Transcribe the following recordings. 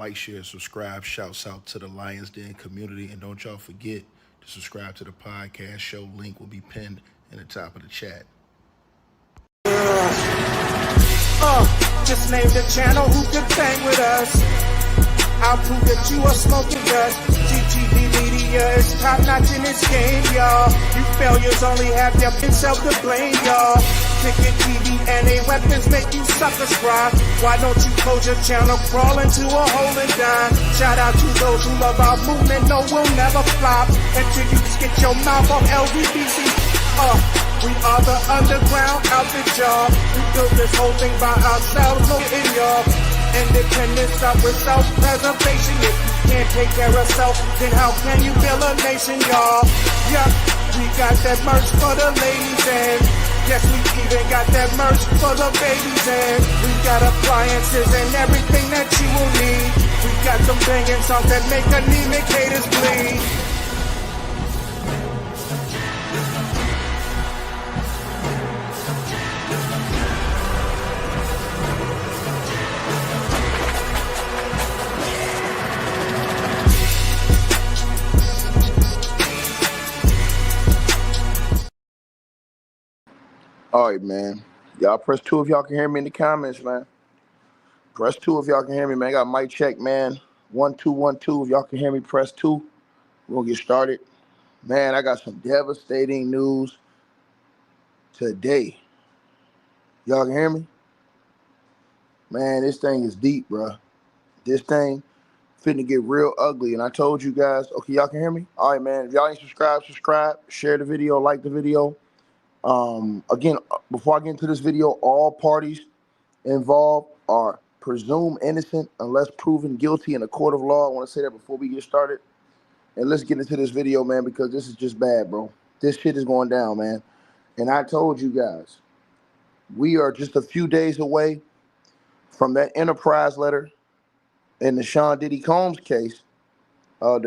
like, share, subscribe. Shouts out to the Lions Den community. And don't y'all forget to subscribe to the podcast show. Link will be pinned in the top of the chat. Just name the channel who could bang with us. I'll prove that you are smoking dust. GTV Media is top notch in this game, y'all. You failures only have your self to blame, y'all. Ticket TV and a weapons make you suckers cry. Why don't you close your channel, crawl into a hole and die? Shout out to those who love our movement, no, we'll never flop until you get your mouth on LBBC. We are the underground outfit, y'all. We built this whole thing by ourselves, no in y'all. Independence up with self-preservation. If you can't take care of self, then how can you build a nation, y'all? Yeah, we got that merch for the ladies and yes, we even got that merch for the babies and we got appliances and everything that you will need. We got some banging songs that make anemic haters bleed. All right, man. Y'all press 2 if y'all can hear me in the comments, man. Press 2 if y'all can hear me, man. I got mic check, man. 1 2 1 2. If y'all can hear me, press 2. We're gonna get started. Man, I got some devastating news today. Y'all can hear me? Man, this thing is deep, bro. This thing finna get real ugly. And I told you guys, okay, y'all can hear me? All right, man. If y'all ain't subscribed, subscribe, share the video, like the video. Again, before I get into this video, all parties involved are presumed innocent unless proven guilty in a court of law. I want to say that before we get started. And let's get into this video, man, because this is just bad, bro. This shit is going down, man. And I told you guys, we are just a few days away from that enterprise letter in the Sean Diddy Combs case,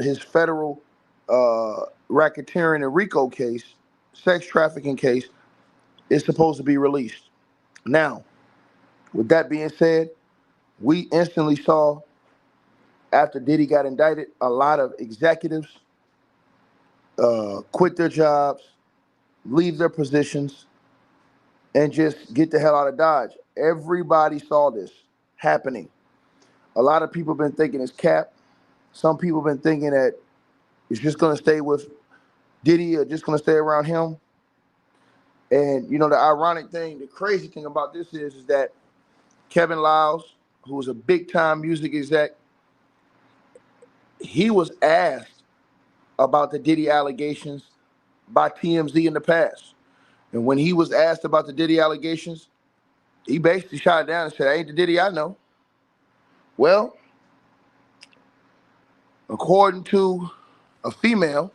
his federal racketeering and RICO case, sex trafficking case, is supposed to be released. Now, with that being said, we instantly saw, after Diddy got indicted, a lot of executives quit their jobs, leave their positions, and just get the hell out of Dodge. Everybody saw this happening. A lot of people have been thinking it's cap. Some people have been thinking that it's just going to stay with Diddy or just going to stay around him. And, you know, the ironic thing, the crazy thing about this is that Kevin Liles, who was a big-time music exec, he was asked about the Diddy allegations by TMZ in the past. And when he was asked about the Diddy allegations, he basically shot it down and said, ain't the Diddy I know. Well, according to a female,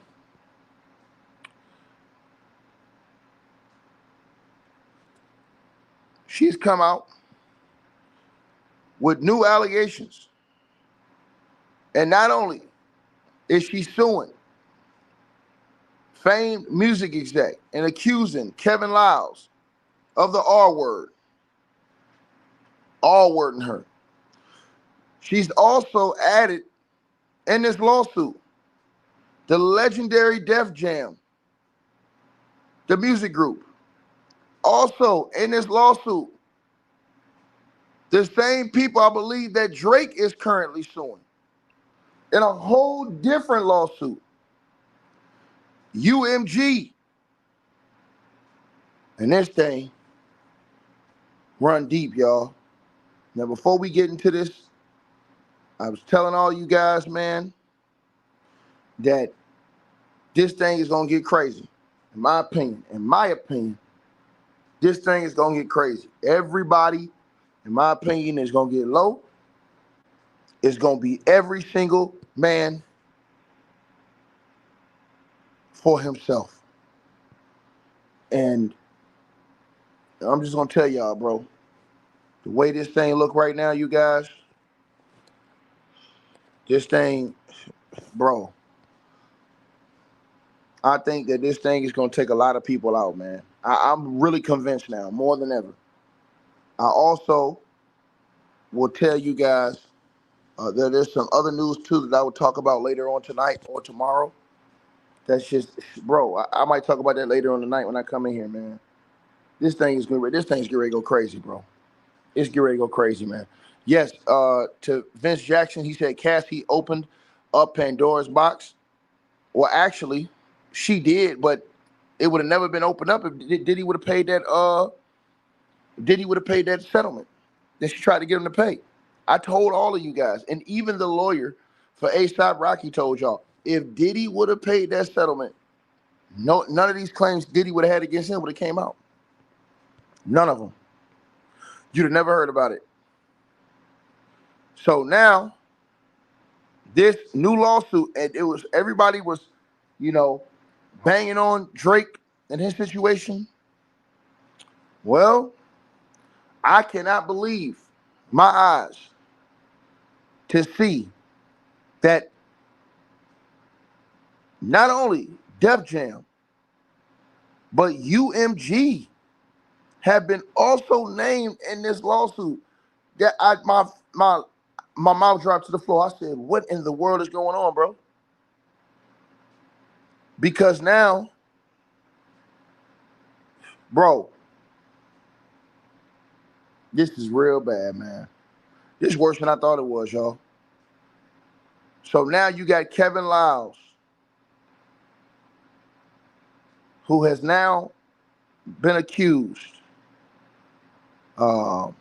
she's come out with new allegations. And not only is she suing famed music exec and accusing Kevin Liles of the R word, all wording her. She's also added in this lawsuit the legendary Def Jam, the music group. Also in this lawsuit, the same people I believe that Drake is currently suing in a whole different lawsuit. UMG. And this thing run deep, y'all. Now, before we get into this, I was telling all you guys, man, that this thing is going to get crazy. In my opinion, this thing is going to get crazy. Everybody, in my opinion, is going to get low. It's going to be every single man for himself. And I'm just going to tell y'all, bro, the way this thing look right now, you guys, this thing, bro, I think that this thing is going to take a lot of people out, man. I'm really convinced now, more than ever. I also will tell you guys There's some other news too that I will talk about later on tonight or tomorrow. That's just, bro. I might talk about that later on tonight when I come in here, man. This thing's getting ready to go crazy, bro. It's getting ready to go crazy, man. Yes. To Vince Jackson, he said Cassie opened up Pandora's box. Well, actually, she did, but it would have never been opened up if Diddy would have paid that. Diddy would have paid that settlement that she tried to get him to pay. I told all of you guys, and even the lawyer for A$AP Rocky told y'all, if Diddy would have paid that settlement, none of these claims Diddy would have had against him would have came out. None of them. You'd have never heard about it. So now, this new lawsuit, and everybody was, you know, banging on Drake and his situation. Well, I cannot believe my eyes to see that not only Def Jam, but UMG have been also named in this lawsuit. That my mouth dropped to the floor. I said, "What in the world is going on, bro?" Because now, bro, this is real bad, man. This is worse than I thought it was, y'all. So now you got Kevin Liles, who has now been accused, and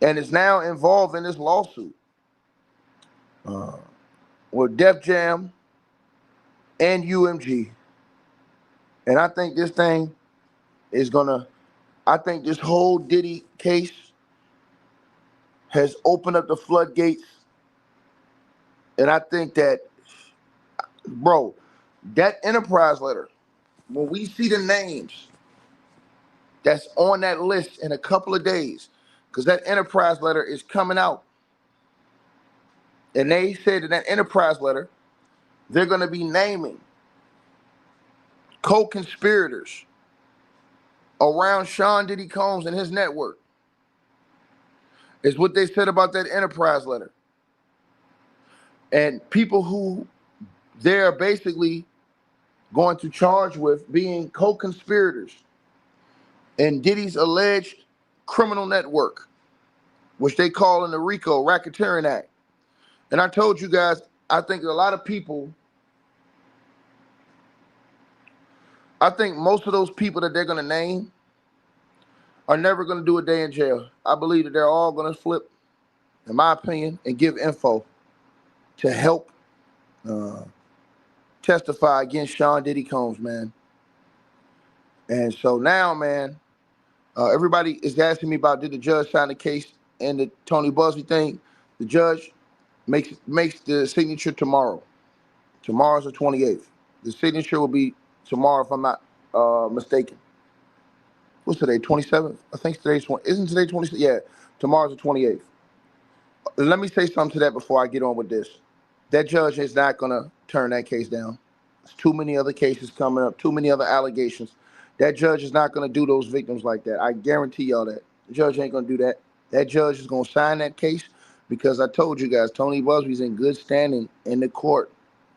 is now involved in this lawsuit with Def Jam and UMG. And I think this thing is gonna. I think this whole Diddy case has opened up the floodgates, and I think that, bro, that enterprise letter, when we see the names that's on that list in a couple of days, because that enterprise letter is coming out, and they said in that enterprise letter they're going to be naming co-conspirators around Sean Diddy Combs and his network. Is what they said about that enterprise letter. And people who they're basically going to charge with being co-conspirators in Diddy's alleged criminal network, which they call in the RICO, Racketeering Act. And I told you guys, I think a lot of people, I think most of those people that they're going to name are never going to do a day in jail. I believe that they're all going to flip, in my opinion, and give info to help testify against Sean Diddy Combs, man. And so now, man, everybody is asking me about, did the judge sign the case and the Tony Busby thing. The judge makes the signature tomorrow. Tomorrow's the 28th. The signature will be tomorrow, if I'm not mistaken. What's today? 27th? I think today's 20. Isn't today 26th? Yeah, tomorrow's the 28th. Let me say something to that before I get on with this. That judge is not gonna turn that case down. There's too many other cases coming up, too many other allegations. That judge is not gonna do those victims like that. I guarantee y'all that. The judge ain't gonna do that. That judge is gonna sign that case because I told you guys, Tony Busby's in good standing in the court.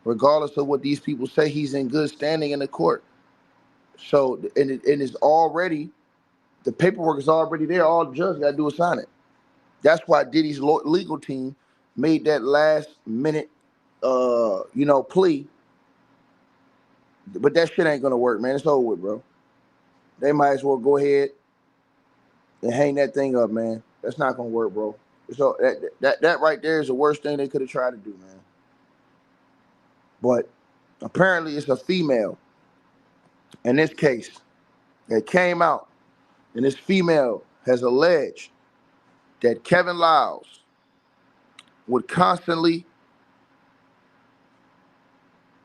Regardless of what these people say, he's in good standing in the court. So, and it is already, the paperwork is already there. All the judge got to do is sign it. That's why Diddy's legal team made that last minute, plea. But that shit ain't gonna work, man. It's over with, bro. They might as well go ahead and hang that thing up, man. That's not gonna work, bro. So that right there is the worst thing they could have tried to do, man. But apparently it's a female in this case that came out, and this female has alleged that Kevin Liles would constantly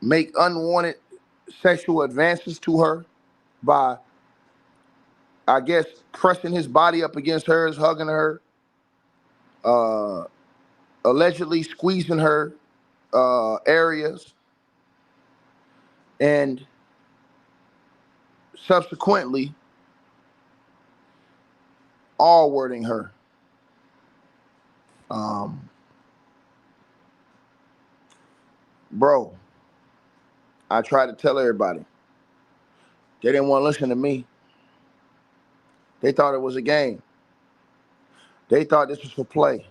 make unwanted sexual advances to her by, I guess, pressing his body up against hers, hugging her, allegedly squeezing her areas, and subsequently all wording her. Bro, I tried to tell everybody. They didn't want to listen to me. They thought it was a game. They thought this was for play.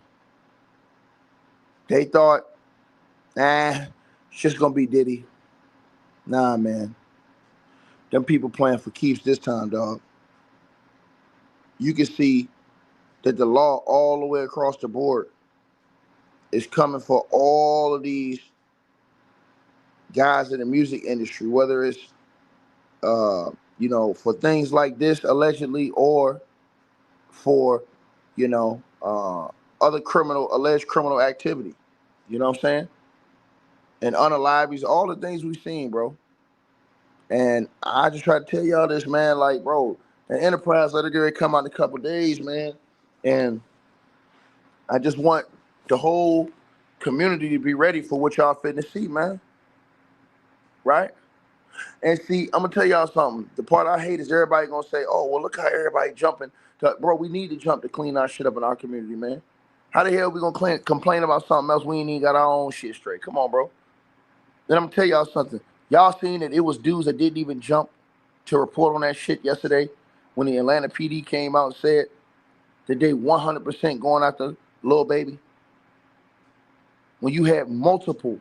They thought, it's just going to be Diddy. Nah, man. Them people playing for keeps this time, dog. You can see that the law all the way across the board is coming for all of these guys in the music industry, whether it's, for things like this, allegedly, or for, other alleged criminal activity. You know what I'm saying? And unalives, all the things we've seen, bro. And I just try to tell y'all this, man. Like, bro, the Enterprise letter come out in a couple days, man. And I just want the whole community to be ready for what y'all finna see, man. Right? And see, I'm gonna tell y'all something. The part I hate is everybody gonna say, "Oh, well, look how everybody jumping." Bro, we need to jump to clean our shit up in our community, man. How the hell we gonna complain about something else we ain't even got our own shit straight? Come on, bro. Then I'm gonna tell y'all something. Y'all seen that it was dudes that didn't even jump to report on that shit yesterday when the Atlanta PD came out and said that they 100% going after Lil Baby. When you have multiple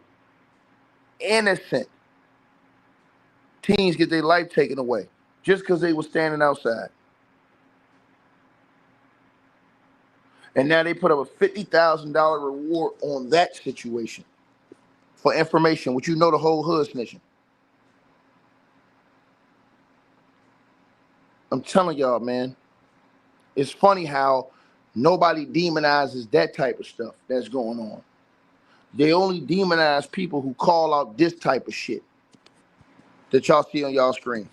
innocent teens get their life taken away just because they were standing outside. And now they put up a $50,000 reward on that situation for information, which the whole hood snitching. I'm telling y'all, man, it's funny how nobody demonizes that type of stuff that's going on. They only demonize people who call out this type of shit that y'all see on y'all screen.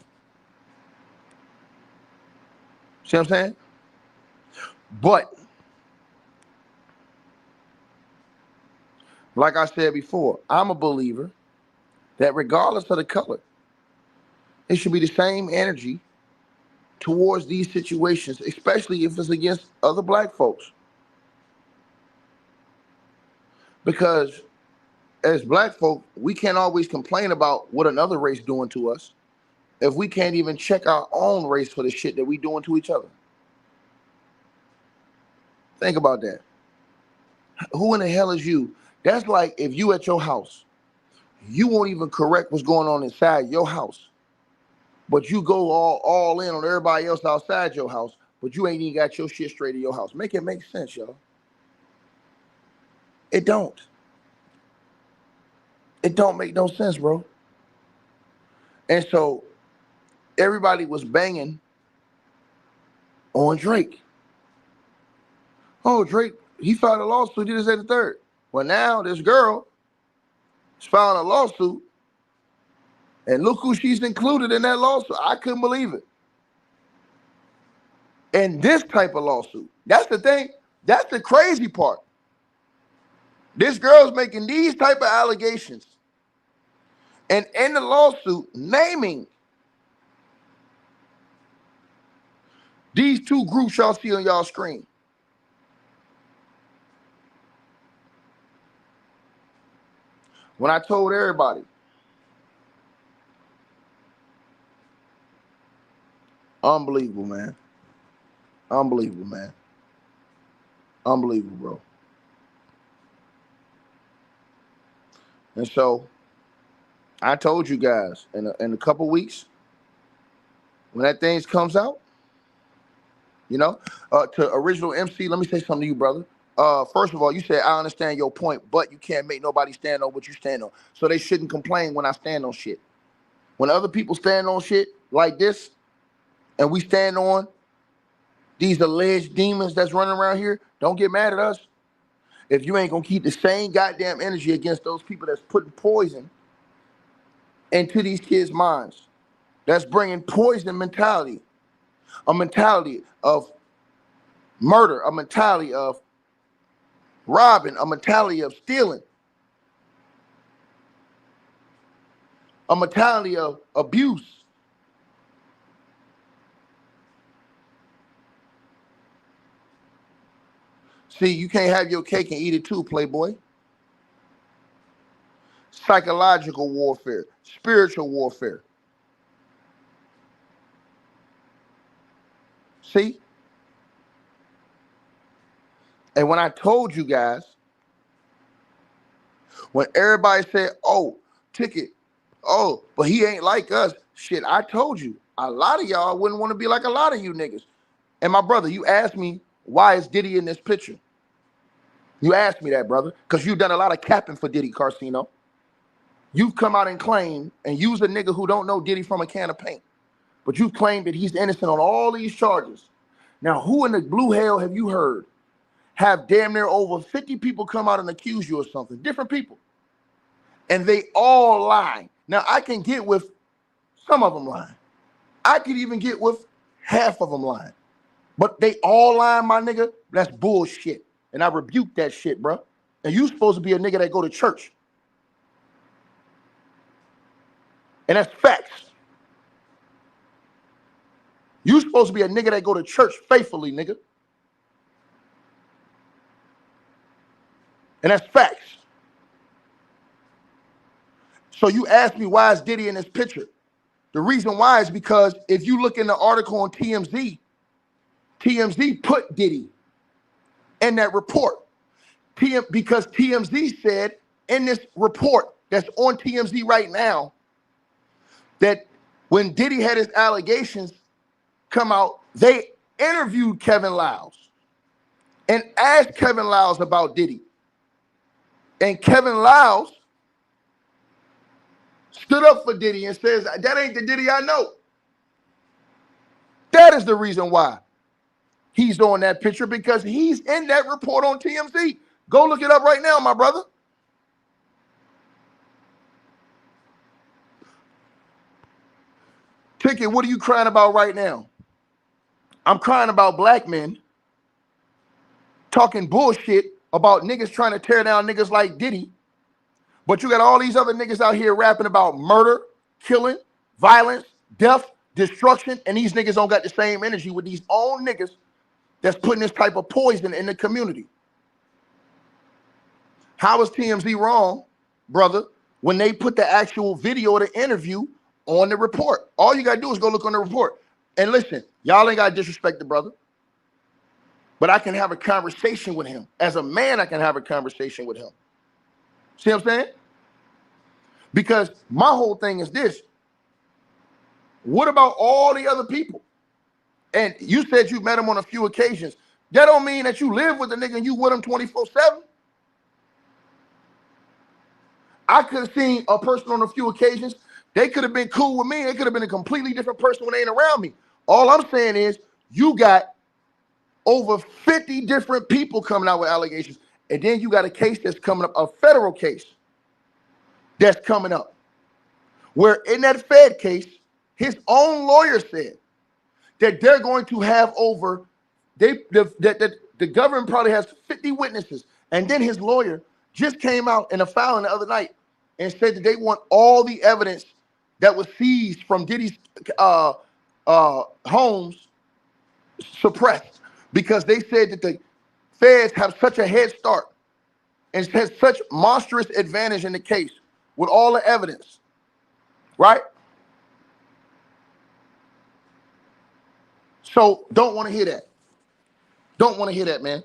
See what I'm saying? But, like I said before, I'm a believer that regardless of the color, it should be the same energy towards these situations, especially if it's against other black folks. Because as black folk, we can't always complain about what another race doing to us if we can't even check our own race for the shit that we doing to each other. Think about that. Who in the hell is you? That's like if you at your house, you won't even correct what's going on inside your house, but you go all in on everybody else outside your house, but you ain't even got your shit straight in your house. Make it make sense, y'all. It don't. It don't make no sense, bro. And so everybody was banging on Drake. Oh, Drake, he filed a lawsuit. He just said the third. Well, now this girl is filing a lawsuit, and look who she's included in that lawsuit. I couldn't believe it. And this type of lawsuit. That's the thing. That's the crazy part. This girl's making these type of allegations. And in the lawsuit, naming these two groups y'all see on y'all screen. When I told everybody, unbelievable, man. Unbelievable, man. Unbelievable, bro. And so I told you guys in a couple weeks, when that thing comes out, to original MC, let me say something to you, brother. First of all, you said, I understand your point, but you can't make nobody stand on what you stand on. So they shouldn't complain when I stand on shit. When other people stand on shit like this, and we stand on these alleged demons that's running around here, don't get mad at us. If you ain't gonna keep the same goddamn energy against those people that's putting poison into these kids' minds, that's bringing poison mentality, a mentality of murder, a mentality of robbing, a mentality of stealing, a mentality of abuse. See, you can't have your cake and eat it too, playboy. psychological warfare, spiritual warfare. See? And when I told you guys, when everybody said, oh, Ticket, oh, but he ain't like us. Shit, I told you, a lot of y'all wouldn't want to be like a lot of you niggas. And my brother, you asked me, why is Diddy in this picture? You asked me that, brother, because you've done a lot of capping for Diddy, Carcino. You've come out and claimed and used a nigga who don't know Diddy from a can of paint. But you've claimed that he's innocent on all these charges. Now, who in the blue hell have you heard have damn near over 50 people come out and accuse you of something? Different people. And they all lie. Now, I can get with some of them lying. I could even get with half of them lying. But they all lying, my nigga. That's bullshit. And I rebuke that shit, bro. And you supposed to be a nigga that go to church. And that's facts. You supposed to be a nigga that go to church faithfully, nigga. And that's facts. So you asked me, why is Diddy in this picture? The reason why is because if you look in the article on TMZ, TMZ put Diddy in that report. Because TMZ said in this report that's on TMZ right now that when Diddy had his allegations come out, they interviewed Kevin Liles and asked Kevin Liles about Diddy. And Kevin Liles stood up for Diddy and says, that ain't the Diddy I know. That is the reason why he's on that picture, because he's in that report on TMZ. Go look it up right now, my brother. Ticket, what are you crying about right now? I'm crying about black men talking bullshit about niggas trying to tear down niggas like Diddy. But you got all these other niggas out here rapping about murder, killing, violence, death, destruction, and these niggas don't got the same energy with these own niggas that's putting this type of poison in the community. How is TMZ wrong, brother, when they put the actual video of the interview on the report? All you gotta do is go look on the report. And listen, y'all ain't gotta disrespect the brother, but I can have a conversation with him. As a man, I can have a conversation with him. See what I'm saying? Because my whole thing is this. What about all the other people? And you said you met him on a few occasions. That don't mean that you live with the nigga and you with him 24/7. I could have seen a person on a few occasions. They could have been cool with me. They could have been a completely different person when they ain't around me. All I'm saying is you got over 50 different people coming out with allegations. And then you got a case that's coming up, a federal case that's coming up, where in that Fed case, his own lawyer said that they're going to have over, the government probably has 50 witnesses. And then his lawyer just came out in a filing the other night and said that they want all the evidence that was seized from Diddy's homes suppressed, because they said that the feds have such a head start and has such monstrous advantage in the case with all the evidence, right? So don't want to hear that. Don't want to hear that, man.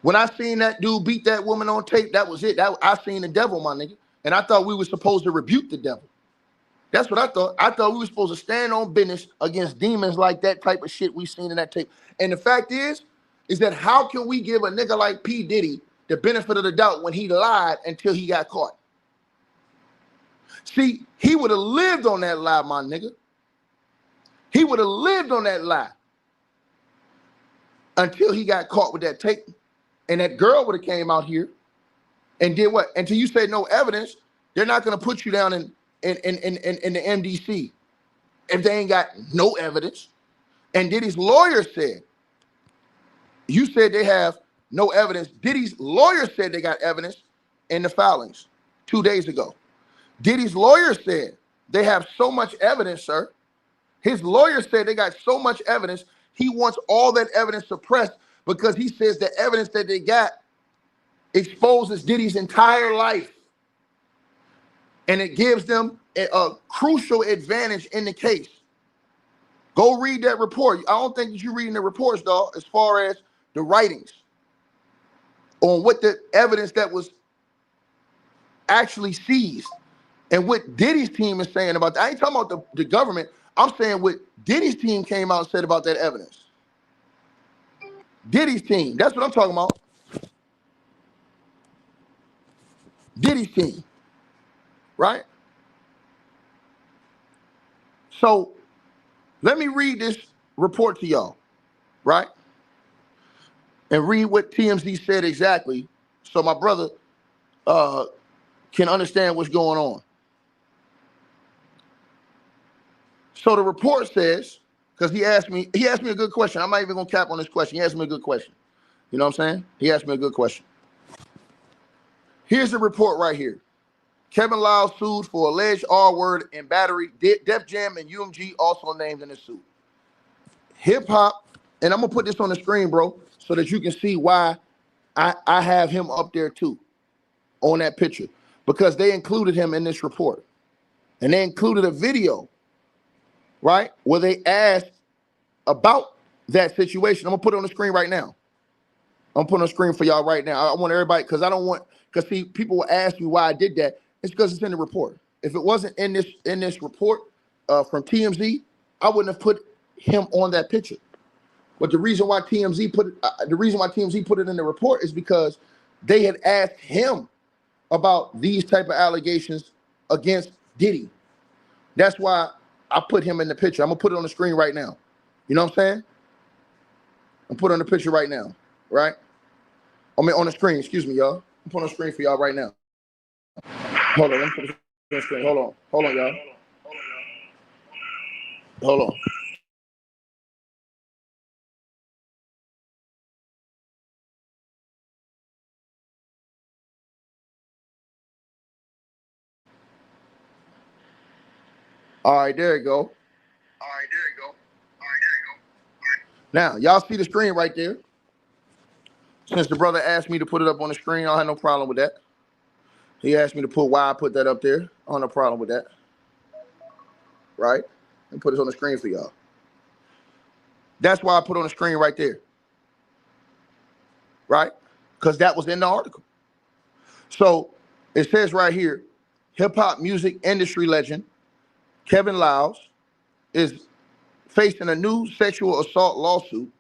When I seen that dude beat that woman on tape, that was it. I seen the devil, my nigga. And I thought we were supposed to rebuke the devil. That's what I thought. I thought we were supposed to stand on business against demons like that type of shit we seen in that tape. And the fact is that how can we give a nigga like P. Diddy the benefit of the doubt when he lied until he got caught? See, he would have lived on that lie, my nigga. He would have lived on that lie until he got caught with that tape. And that girl would have came out here and did what? Until you say no evidence, they're not going to put you down in the MDC if they ain't got no evidence. And Diddy's lawyer said, you said they have no evidence. Diddy's lawyer said they got evidence in the filings 2 days ago. Diddy's lawyer said they have so much evidence, sir. His lawyer said they got so much evidence, he wants all that evidence suppressed because he says the evidence that they got exposes Diddy's entire life. and it gives them a crucial advantage in the case. Go read that report. I don't think that you're reading the reports, dog, as far as the writings on what the evidence that was actually seized and what Diddy's team is saying about that. I ain't talking about the government. I'm saying what Diddy's team came out and said about that evidence. Diddy's team. That's what I'm talking about. Diddy's team. Right? So let me read this report to y'all. Right? And read what TMZ said exactly so my brother can understand what's going on. So the report says, because he asked me a good question. I'm not even gonna cap on this question. He asked me a good question. You know what I'm saying? He asked me a good question. Here's the report right here. Kevin Liles sued for alleged R-word and battery. Def Jam and UMG also named in the suit. Hip hop, and I'm gonna put this on the screen, bro, so that you can see why I have him up there too on that picture, because they included him in this report. And they included a video, right, where they asked about that situation. I'm gonna put it on the screen right now. I'm putting on the screen for y'all right now. I want everybody, because I don't want, because see, people will ask me why I did that. It's because it's in the report. If it wasn't in this report from TMZ, I wouldn't have put him on that picture. But the reason why TMZ put it in the report is because they had asked him about these type of allegations against Diddy. That's why I put him in the picture. I'm gonna put it on the screen right now. You know what I'm saying? I'm putting on the picture right now, right? I mean, on the screen, excuse me, y'all. I'm putting on the screen for y'all right now. Hold on, let me put it on the screen. Hold on, y'all. Hold on. All right, there you go. Now, y'all see the screen right there? Since the brother asked me to put it up on the screen, I don't have no problem with that. He asked me to put why I put that up there. I don't have no problem with that. Right? And put it on the screen for y'all. That's why I put on the screen right there. Right? Because that was in the article. So it says right here, hip-hop music industry legend Kevin Liles is facing a new sexual assault lawsuit.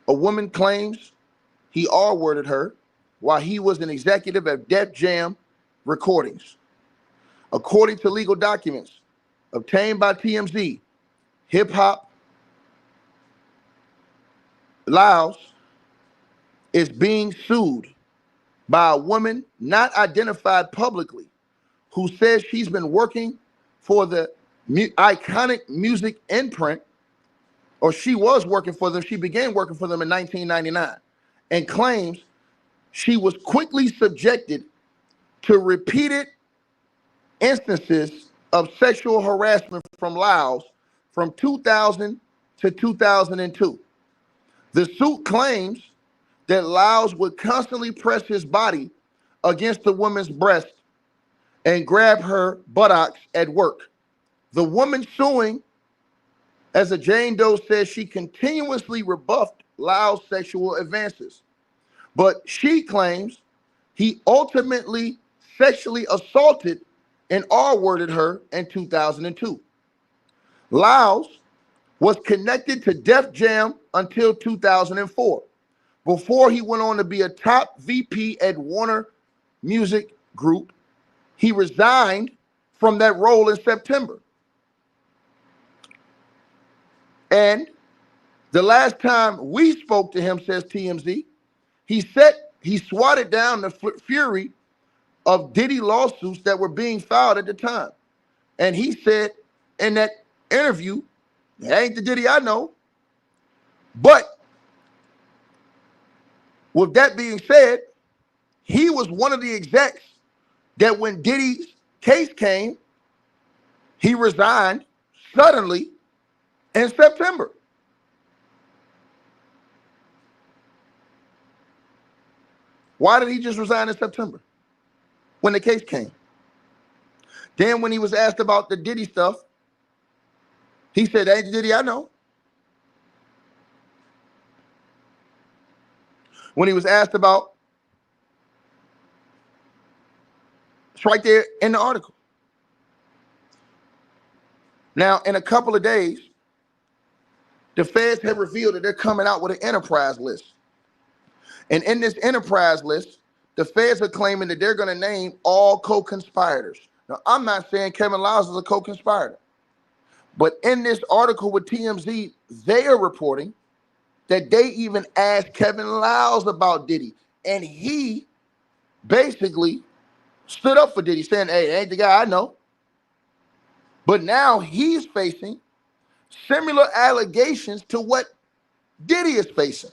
A woman claims he R-worded her while he was an executive at Def Jam Recordings. According to legal documents obtained by TMZ, hip-hop Lyles is being sued by a woman not identified publicly who says she's been working for the iconic music imprint, or she was working for them. She began working for them in 1999 and claims she was quickly subjected to repeated instances of sexual harassment from Lyles from 2000 to 2002. The suit claims that Lyles would constantly press his body against the woman's breast and grab her buttocks at work. The woman suing, as a Jane Doe, says she continuously rebuffed Lyles' sexual advances, but she claims he ultimately sexually assaulted and R-worded her in 2002. Lyles was connected to Def Jam until 2004, before he went on to be a top VP at Warner Music Group. He resigned from that role in September. And the last time we spoke to him, says TMZ, he swatted down the fury of Diddy lawsuits that were being filed at the time. And he said in that interview, that ain't the Diddy I know. But with that being said, he was one of the execs that when Diddy's case came, he resigned suddenly in September. Why did he just resign in September when the case came? Then when he was asked about the Diddy stuff, he said, "That ain't Diddy I know." When he was asked about, it's right there in the article. Now, in a couple of days, the feds have revealed that they're coming out with an enterprise list. And in this enterprise list, the feds are claiming that they're going to name all co-conspirators. Now, I'm not saying Kevin Liles is a co-conspirator, but in this article with TMZ, they are reporting that they even asked Kevin Liles about Diddy, and he basically stood up for Diddy, saying, "Hey, ain't the guy I know." But now he's facing similar allegations to what Diddy is facing.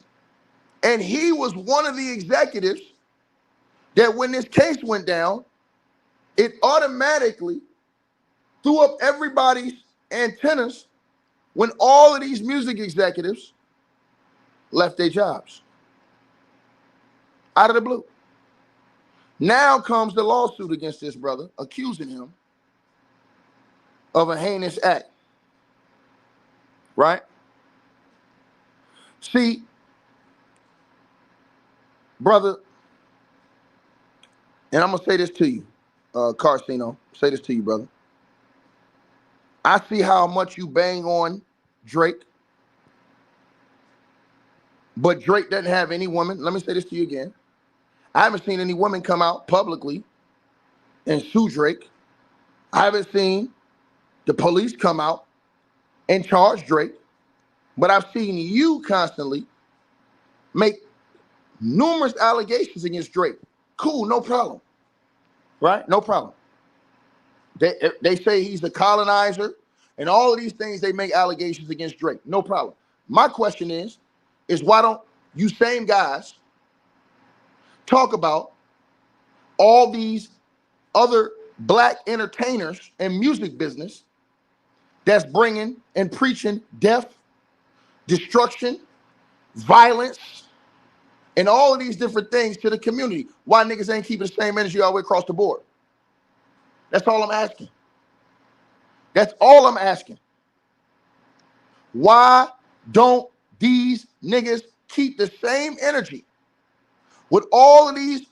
And he was one of the executives that when this case went down, it automatically threw up everybody's antennas when all of these music executives left their jobs out of the blue. Now comes the lawsuit against this brother, accusing him of a heinous act, right? See, brother, and I'm going to say this to you, Carcino, say this to you, brother. I see how much you bang on Drake, but Drake doesn't have any woman. Let me say this to you again. I haven't seen any woman come out publicly and sue Drake. I haven't seen the police come out and charge Drake, but I've seen you constantly make numerous allegations against Drake. Cool, no problem, right? No problem. They say he's a colonizer and all of these things, they make allegations against Drake. No problem. My question is why don't you same guys talk about all these other black entertainers and music business that's bringing and preaching death, destruction, violence, and all of these different things to the community? Why niggas ain't keeping the same energy all the way across the board? That's all I'm asking. That's all I'm asking. Why don't these niggas keep the same energy with all of these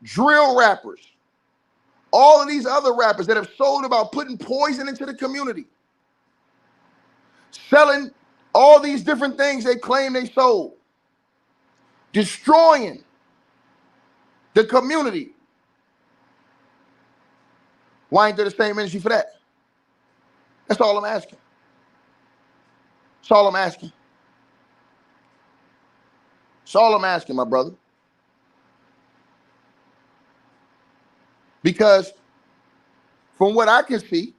drill rappers, all of these other rappers that have sold about putting poison into the community, selling all these different things they claim they sold, destroying the community? Why ain't there the same energy for that? That's all I'm asking. That's all I'm asking. That's all I'm asking, my brother. Because from what I can see,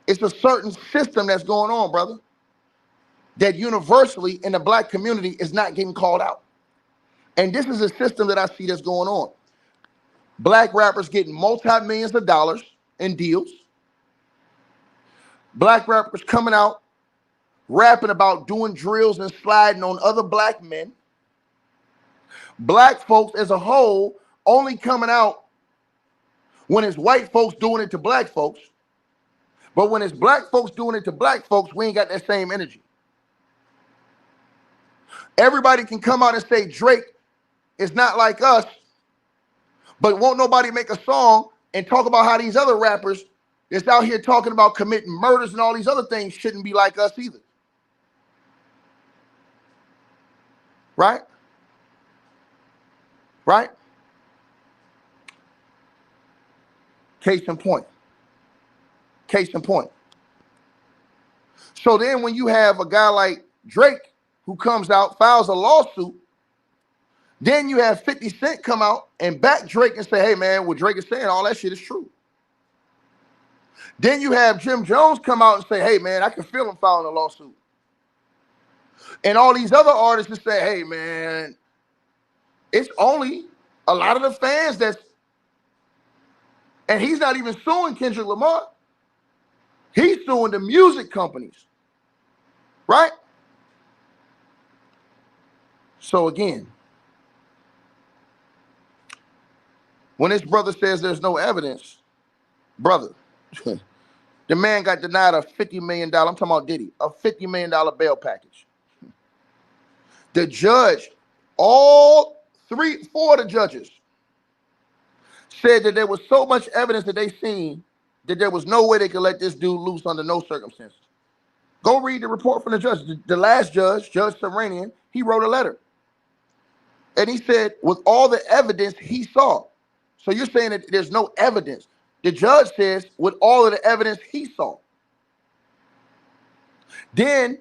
it's a certain system that's going on, brother, that universally in the black community is not getting called out. And this is a system that I see that's going on. Black rappers getting multi-millions of dollars in deals. Black rappers coming out, rapping about doing drills and sliding on other black men. Black folks as a whole only coming out when it's white folks doing it to black folks. But when it's black folks doing it to black folks, we ain't got that same energy. Everybody can come out and say Drake is not like us, but won't nobody make a song and talk about how these other rappers that's out here talking about committing murders and all these other things shouldn't be like us either. Right? Right? Case in point. Case in point. So then when you have a guy like Drake who comes out, files a lawsuit, then you have 50 Cent come out and back Drake and say, hey, man, what Drake is saying, all that shit is true. Then you have Jim Jones come out and say, hey, man, I can feel him filing a lawsuit. And all these other artists just say, hey, man, it's only a lot of the fans that's, and he's not even suing Kendrick Lamar. He's suing the music companies, right? So again, when this brother says there's no evidence, brother, The man got denied a $50 million, I'm talking about Diddy, a $50 million bail package. The judge, all four of the judges said that there was so much evidence that they seen that there was no way they could let this dude loose under no circumstances. Go read the report from the judge. The last judge, Judge Serenian, he wrote a letter. And he said, with all the evidence he saw. So you're saying that there's no evidence. The judge says, with all of the evidence he saw. Then,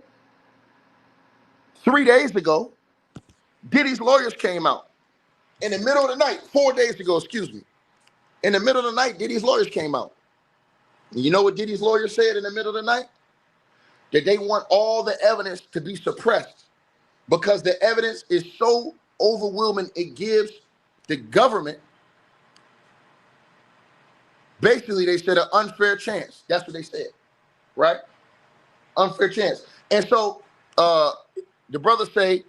3 days ago, Diddy's lawyers came out. In the middle of the night, 4 days ago, excuse me. In the middle of the night, Diddy's lawyers came out. And you know what Diddy's lawyers said in the middle of the night? That they want all the evidence to be suppressed because the evidence is so overwhelming, it gives the government, basically they said, an unfair chance. That's what they said, right? Unfair chance. And so the brother say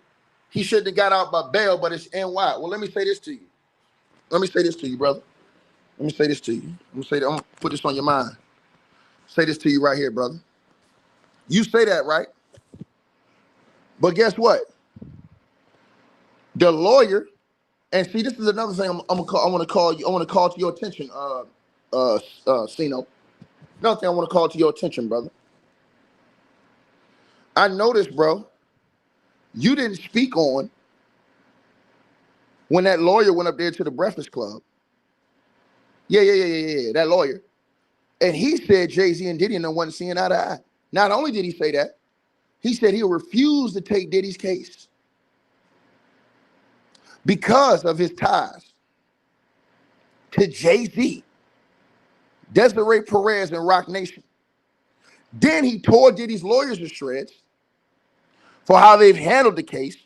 he shouldn't have got out by bail, but it's NY. Well, let me say this to you. Let me say this to you, brother. Let me say this to you. I'm gonna put this on your mind. Say this to you right here, brother. You say that, right? But guess what? The lawyer, and see, this is another thing I want to call to your attention, Sino. Another thing I want to call to your attention, brother. I noticed, bro, you didn't speak on when that lawyer went up there to the Breakfast Club. Yeah, that lawyer. And he said Jay-Z and Diddy and them wasn't seeing eye to eye. Not only did he say that, he said he'll refuse to take Diddy's case because of his ties to Jay-Z, Desiree Perez, and Roc Nation. Then he tore Diddy's lawyers to shreds for how they've handled the case,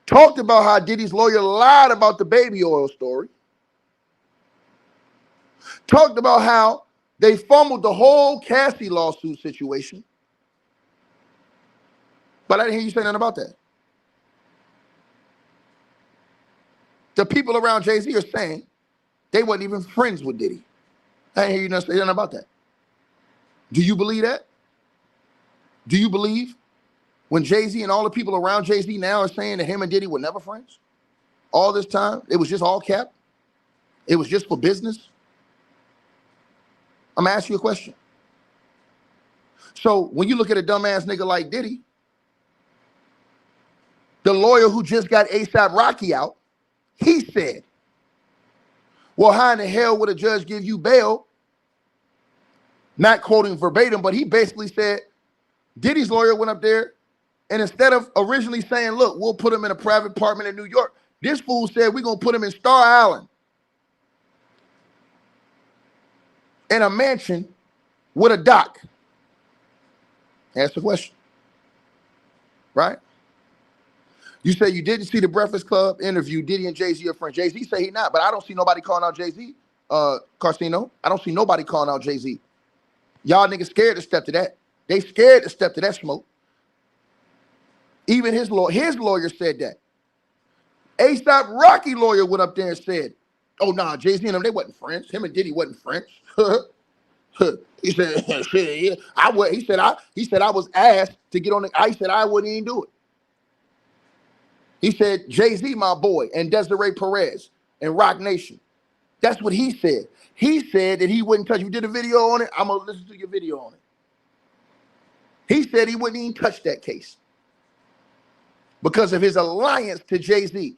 talked about how Diddy's lawyer lied about the baby oil story, talked about how they fumbled the whole Cassie lawsuit situation. But I didn't hear you say nothing about that. The people around Jay-Z are saying they weren't even friends with Diddy. I didn't hear you say nothing about that. Do you believe that? Do you believe when Jay-Z and all the people around Jay-Z now are saying that him and Diddy were never friends? All this time, it was just all cap? It was just for business? I'm gonna ask you a question. So when you look at a dumbass nigga like Diddy, the lawyer who just got A$AP Rocky out, he said, well, how in the hell would a judge give you bail? Not quoting verbatim, but he basically said Diddy's lawyer went up there and instead of originally saying, look, we'll put him in a private apartment in New York, this fool said we're going to put him in Star Island in a mansion with a dock. Ask the question, right? You say you didn't see the Breakfast Club interview, Diddy and Jay-Z are friends. Jay-Z say he not, but I don't see nobody calling out Jay-Z, Carcino. I don't see nobody calling out Jay-Z. Y'all niggas scared to step to that. They scared to step to that smoke. Even his lawyer said that. A$AP Rocky lawyer went up there and said, oh, nah, Jay-Z and them, they wasn't friends. Him and Diddy wasn't friends. He said, shit, yeah, he said I was asked to get on the, I said I wouldn't even do it. He said, Jay-Z, my boy, and Desiree Perez and Roc Nation. That's what he said. He said that he wouldn't touch. You did a video on it. I'm going to listen to your video on it. He said he wouldn't even touch that case because of his alliance to Jay-Z.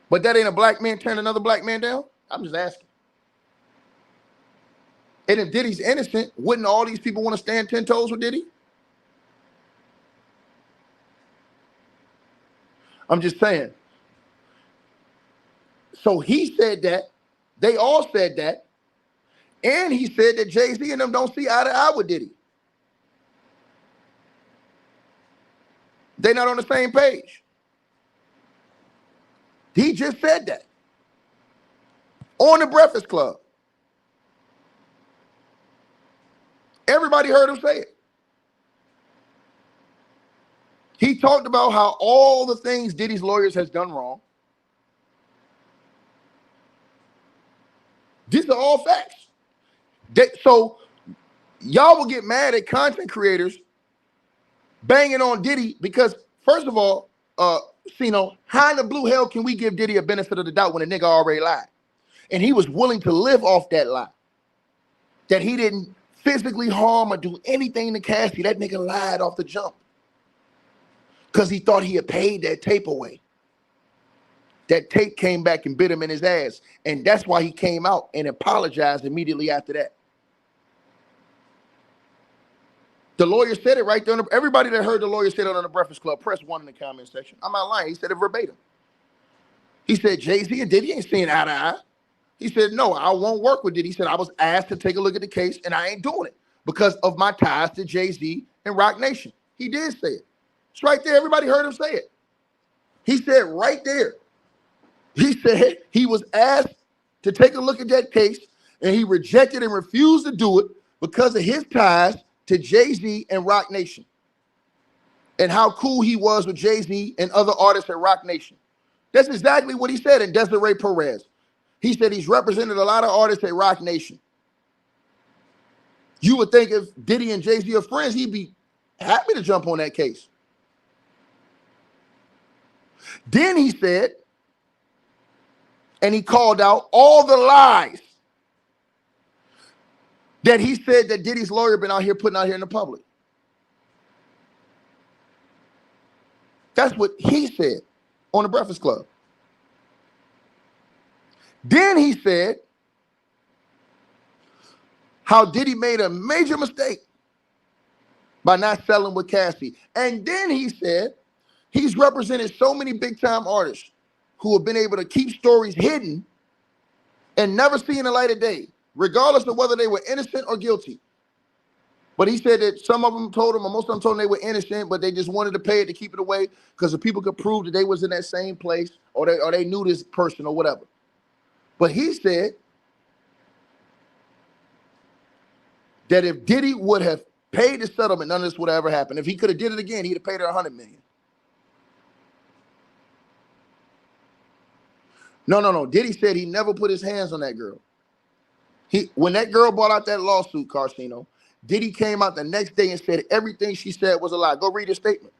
But that ain't a black man turn another black man down? I'm just asking. And if Diddy's innocent, wouldn't all these people want to stand 10 toes with Diddy? I'm just saying. So he said that. They all said that. And he said that Jay-Z and them don't see eye to eye with Diddy. They're not on the same page. He just said that. On the Breakfast Club. Everybody heard him say it. He talked about how all the things Diddy's lawyers has done wrong. These are all facts. So y'all will get mad at content creators banging on Diddy because, first of all, how in the blue hell can we give Diddy a benefit of the doubt when a nigga already lied? And he was willing to live off that lie. That he didn't physically harm or do anything to Cassie. That nigga lied off the jump. Because he thought he had paid that tape away. That tape came back and bit him in his ass. And that's why he came out and apologized immediately after that. The lawyer said it right there. Everybody that heard the lawyer say it on the Breakfast Club, press 1 in the comment section. I'm not lying. He said it verbatim. He said, Jay-Z and Diddy ain't seeing eye to eye. He said, no, I won't work with Diddy. He said, I was asked to take a look at the case, and I ain't doing it because of my ties to Jay-Z and Roc Nation. He did say it. It's right there. Everybody heard him say it. He said right there. He said he was asked to take a look at that case, and he rejected and refused to do it because of his ties to Jay-Z and Roc Nation and how cool he was with Jay-Z and other artists at Roc Nation. That's exactly what he said in Desiree Perez. He said he's represented a lot of artists at Roc Nation. You would think if Diddy and Jay-Z are friends, he'd be happy to jump on that case. Then he said, and he called out all the lies that he said that Diddy's lawyer been out here putting out here in the public. That's what he said on the Breakfast Club. Then he said how Diddy made a major mistake by not selling with Cassie. And then he said he's represented so many big-time artists who have been able to keep stories hidden and never seen the light of day, regardless of whether they were innocent or guilty. But he said that some of them told him, or most of them told him they were innocent, but they just wanted to pay it to keep it away because the people could prove that they was in that same place or they knew this person or whatever. But he said that if Diddy would have paid the settlement, none of this would have ever happened. If he could have did it again, he'd have paid her $100 million. No. Diddy said he never put his hands on that girl. When that girl brought out that lawsuit, Carcino, Diddy came out the next day and said everything she said was a lie. Go read his statement.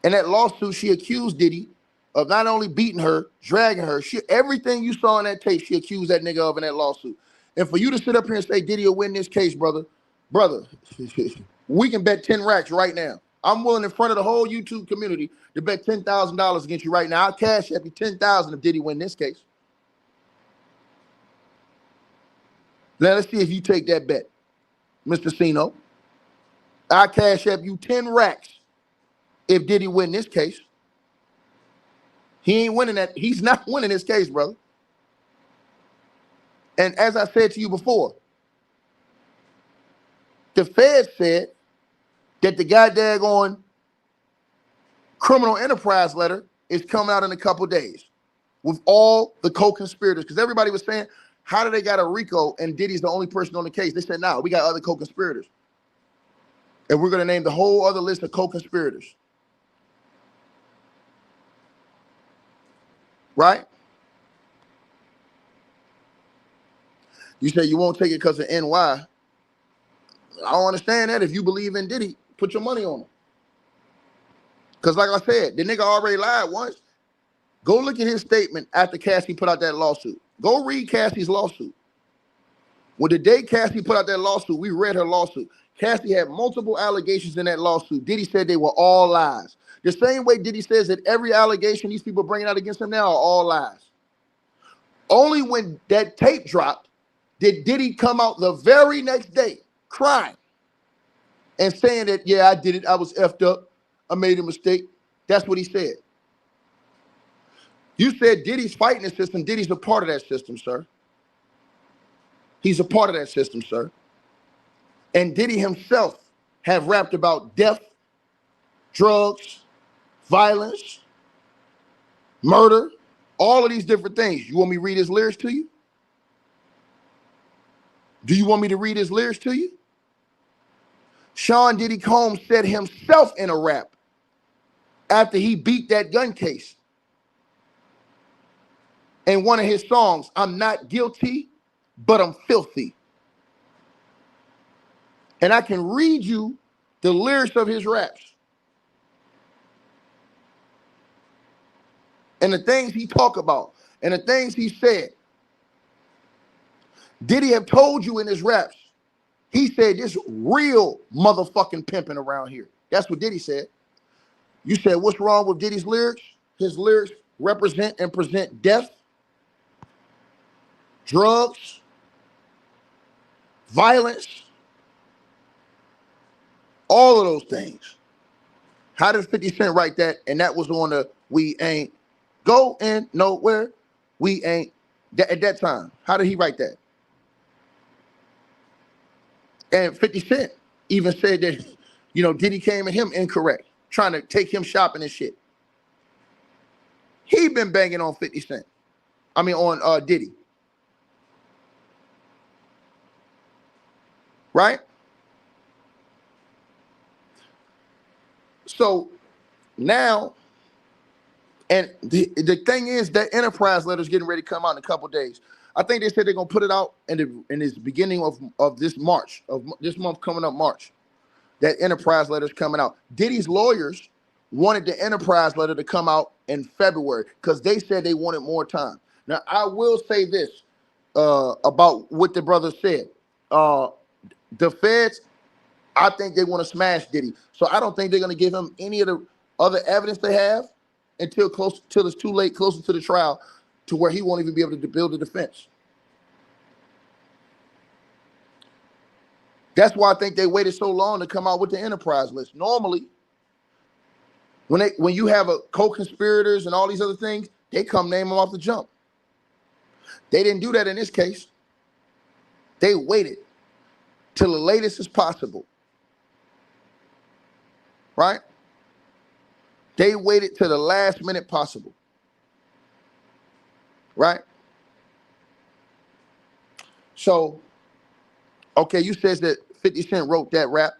In that lawsuit, she accused Diddy of not only beating her, dragging her. Everything you saw in that tape, she accused that nigga of in that lawsuit. And for you to sit up here and say Diddy will win this case, brother, we can bet 10 racks right now. I'm willing in front of the whole YouTube community to bet $10,000 against you right now. I'll cash up you $10,000 if Diddy win this case. Now let's see if you take that bet, Mr. Cino. I'll cash up you 10 racks if Diddy win this case. He ain't winning that. He's not winning this case, brother. And as I said to you before, the Fed said that the goddamn criminal enterprise letter is coming out in a couple days with all the co-conspirators. Because everybody was saying, how do they got a RICO and Diddy's the only person on the case? They said, no, we got other co-conspirators. And we're going to name the whole other list of co-conspirators. Right? You say you won't take it because of NY. I don't understand that. If you believe in Diddy, put your money on him. Because like I said, the nigga already lied once. Go look at his statement after Cassie put out that lawsuit. Go read Cassie's lawsuit. When the day Cassie put out that lawsuit, we read her lawsuit. Cassie had multiple allegations in that lawsuit. Diddy said they were all lies. The same way Diddy says that every allegation these people bringing out against him now are all lies. Only when that tape dropped did Diddy come out the very next day crying and saying that, yeah, I did it. I was effed up. I made a mistake. That's what he said. You said Diddy's fighting the system. Diddy's a part of that system, sir. He's a part of that system, sir. And Diddy himself have rapped about death, drugs, violence, murder, all of these different things. You want me to read his lyrics to you? Do you want me to read his lyrics to you? Sean Diddy Combs said himself in a rap after he beat that gun case. in one of his songs, I'm not guilty, but I'm filthy. And I can read you the lyrics of his raps and the things he talk about and the things he said. Diddy have told you in his raps, he said this real motherfucking pimping around here. That's what Diddy said. You said, what's wrong with Diddy's lyrics? His lyrics represent and present death, drugs, violence, all of those things. How did 50 Cent write that? And that was on the We Ain't Going Nowhere. We ain't at that time. How did he write that? And 50 Cent even said that, Diddy came at him incorrect, trying to take him shopping and shit. He been banging on 50 Cent. I mean, on Diddy. Right? So now, and the thing is that Enterprise letter's getting ready to come out in a couple days. I think they said they're gonna put it out in this beginning of this March, of this month coming up, March. That Enterprise letter's coming out. Diddy's lawyers wanted the Enterprise letter to come out in February because they said they wanted more time. Now, I will say this about what the brother said. The feds, I think they want to smash Diddy. So I don't think they're going to give him any of the other evidence they have until it's too late, closer to the trial, to where he won't even be able to build a defense. That's why I think they waited so long to come out with the Enterprise list. Normally, when you have a co-conspirators and all these other things, they come name them off the jump. They didn't do that in this case. They waited till the latest as possible. Right? They waited till the last minute possible. Right? So, okay, you said that 50 Cent wrote that rap.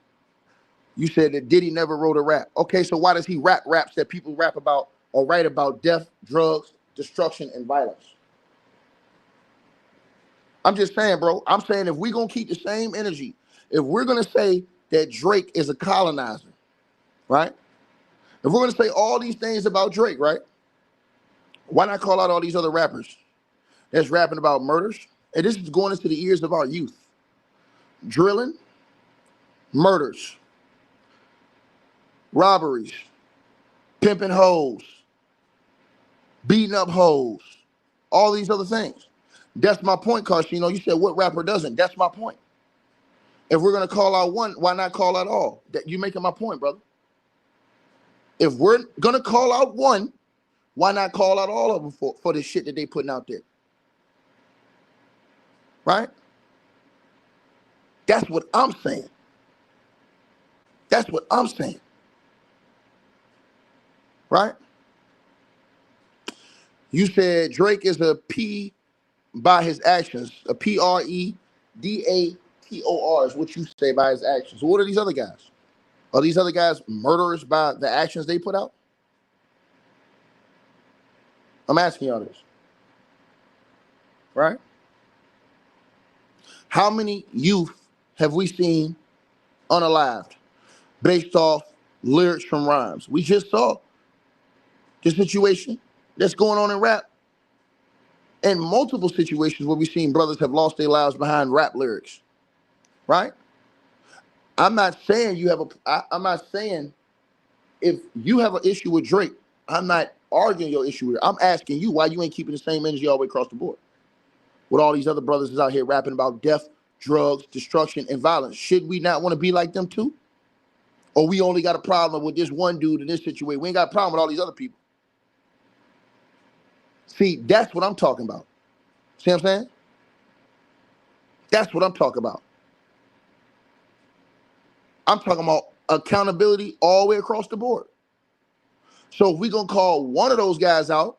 You said that Diddy never wrote a rap. Okay, so why does he rap raps that people rap about or write about death, drugs, destruction, and violence? I'm just saying, bro. I'm saying if we're going to keep the same energy, if we're going to say that Drake is a colonizer, right? If we're going to say all these things about Drake, right? Why not call out all these other rappers that's rapping about murders? And this is going into the ears of our youth. Drilling, murders, robberies, pimping hoes, beating up hoes, all these other things. That's my point, Carson. You said what rapper doesn't? That's my point. If we're going to call out one, why not call out all? You're making my point, brother. If we're going to call out one, why not call out all of them for the shit that they putting out there? Right? That's what I'm saying. That's what I'm saying. Right? You said Drake is a P by his actions. A Predator is what you say by his actions. So what are these other guys? Are these other guys murderers by the actions they put out? I'm asking y'all this. Right? How many youth have we seen unalived based off lyrics from rhymes? We just saw the situation that's going on in rap. And multiple situations where we've seen brothers have lost their lives behind rap lyrics. Right? I'm not saying I'm not saying if you have an issue with Drake, I'm not arguing your issue with it. I'm asking you why you ain't keeping the same energy all the way across the board. With all these other brothers is out here rapping about death, drugs, destruction, and violence. Should we not want to be like them too? Or we only got a problem with this one dude in this situation? We ain't got a problem with all these other people. See, that's what I'm talking about. See what I'm saying? That's what I'm talking about. I'm talking about accountability all the way across the board. So if we're going to call one of those guys out,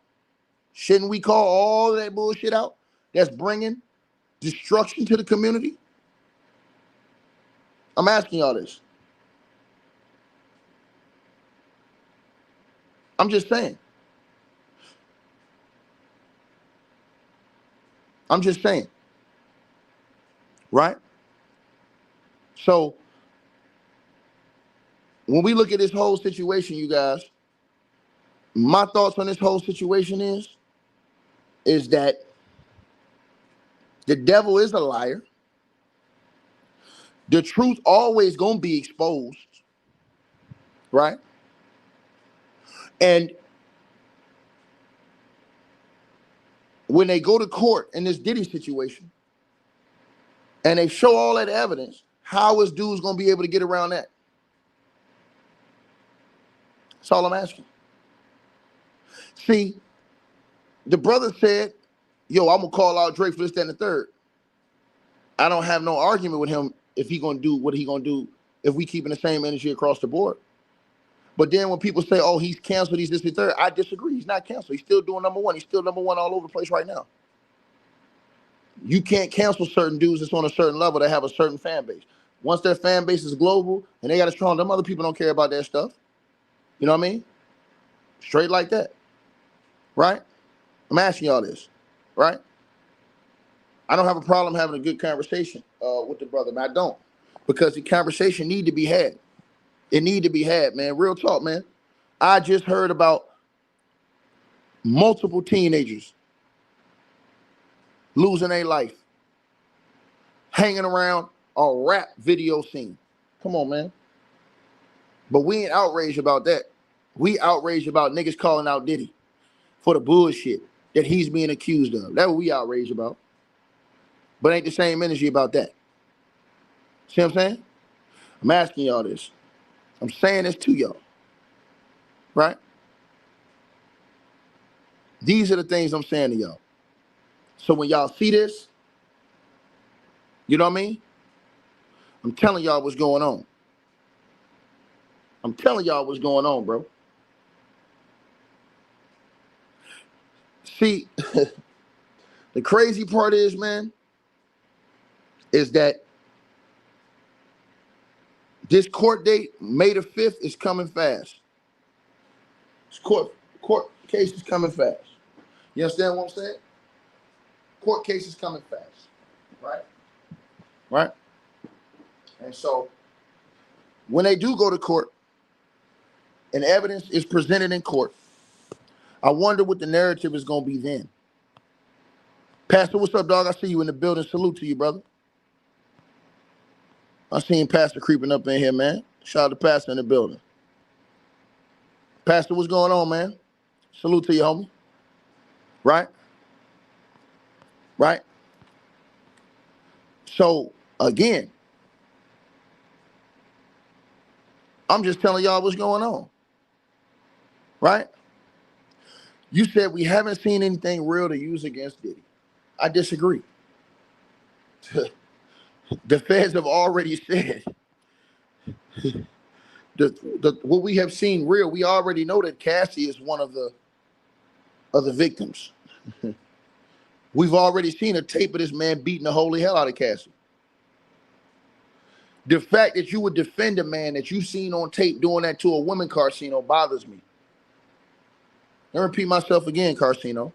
shouldn't we call all of that bullshit out that's bringing destruction to the community? I'm asking y'all this. I'm just saying. I'm just saying. Right? So when we look at this whole situation, you guys, my thoughts on this whole situation is that the devil is a liar. The truth always gonna be exposed, right? And when they go to court in this Diddy situation and they show all that evidence, how is dudes gonna be able to get around that? That's all I'm asking. See, the brother said, yo, I'm gonna call out Drake for this, that, and the third. I don't have no argument with him if he gonna do what he gonna do if we keeping the same energy across the board. But then when people say, oh, he's canceled, he's this, the third, I disagree. He's not canceled. He's still doing number one. He's still number one all over the place right now. You can't cancel certain dudes that's on a certain level that have a certain fan base. Once their fan base is global and they got a strong, them other people don't care about that stuff. You know what I mean? Straight like that. Right? I'm asking y'all this. Right? I don't have a problem having a good conversation with the brother, man. I don't. Because the conversation need to be had. It need to be had, man. Real talk, man. I just heard about multiple teenagers losing their life, hanging around a rap video scene. Come on, man. But we ain't outraged about that. We outraged about niggas calling out Diddy for the bullshit that he's being accused of. That's what we outraged about. But ain't the same energy about that. See what I'm saying? I'm asking y'all this. I'm saying this to y'all. Right? These are the things I'm saying to y'all. So when y'all see this, you know what I mean? I'm telling y'all what's going on. I'm telling y'all what's going on, bro. See, the crazy part is, man, is that this court date, May the 5th, is coming fast. This court case is coming fast. You understand what I'm saying? Court case is coming fast. Right? Right? And so when they do go to court and evidence is presented in court, I wonder what the narrative is going to be then. Pastor, what's up, dog? I see you in the building. Salute to you, brother. I seen Pastor creeping up in here, man. Shout out to Pastor in the building. Pastor, what's going on, man? Salute to you, homie. Right? Right? So, again, I'm just telling y'all what's going on. Right? You said we haven't seen anything real to use against Diddy. I disagree. The feds have already said what we have seen real. We already know that Cassie is one of the victims. We've already seen a tape of this man beating the holy hell out of Cassie. The fact that you would defend a man that you've seen on tape doing that to a woman, Carcino, bothers me. Let me repeat myself again, Carcino.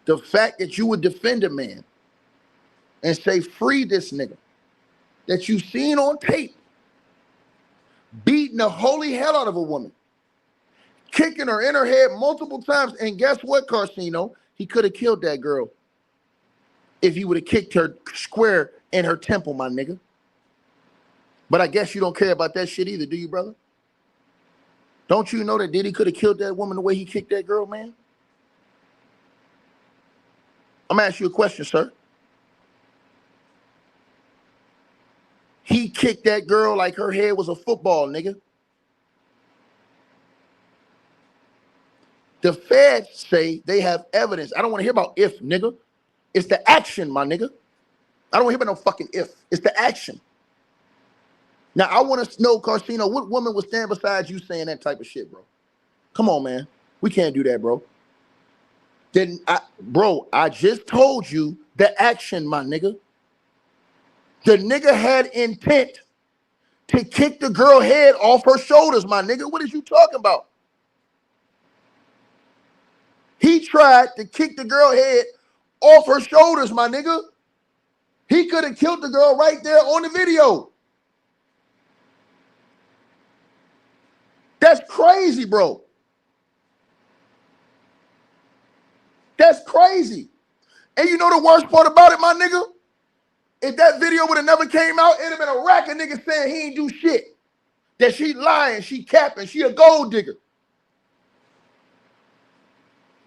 The fact that you would defend a man and say, free this nigga that you've seen on tape beating the holy hell out of a woman, kicking her in her head multiple times, and guess what, Carcino? He could have killed that girl if he would have kicked her square in her temple, my nigga. But I guess you don't care about that shit either, do you, brother? Don't you know that Diddy could have killed that woman the way he kicked that girl, man? I'm gonna ask you a question, sir. He kicked that girl like her head was a football, nigga. The feds say they have evidence. I don't want to hear about if, nigga. It's the action, my nigga. I don't want to hear about no fucking if. It's the action. Now, I want to know, Carcino, what woman would stand beside you saying that type of shit, bro? Come on, man. We can't do that, bro. I just told you the action, my nigga. The nigga had intent to kick the girl head off her shoulders, my nigga. What is you talking about? He tried to kick the girl head off her shoulders, my nigga. He could have killed the girl right there on the video. That's crazy, bro. That's crazy. And you know the worst part about it, my nigga? If that video would have never came out, it'd have been a rack of niggas saying he ain't do shit. That she lying, she capping, she a gold digger.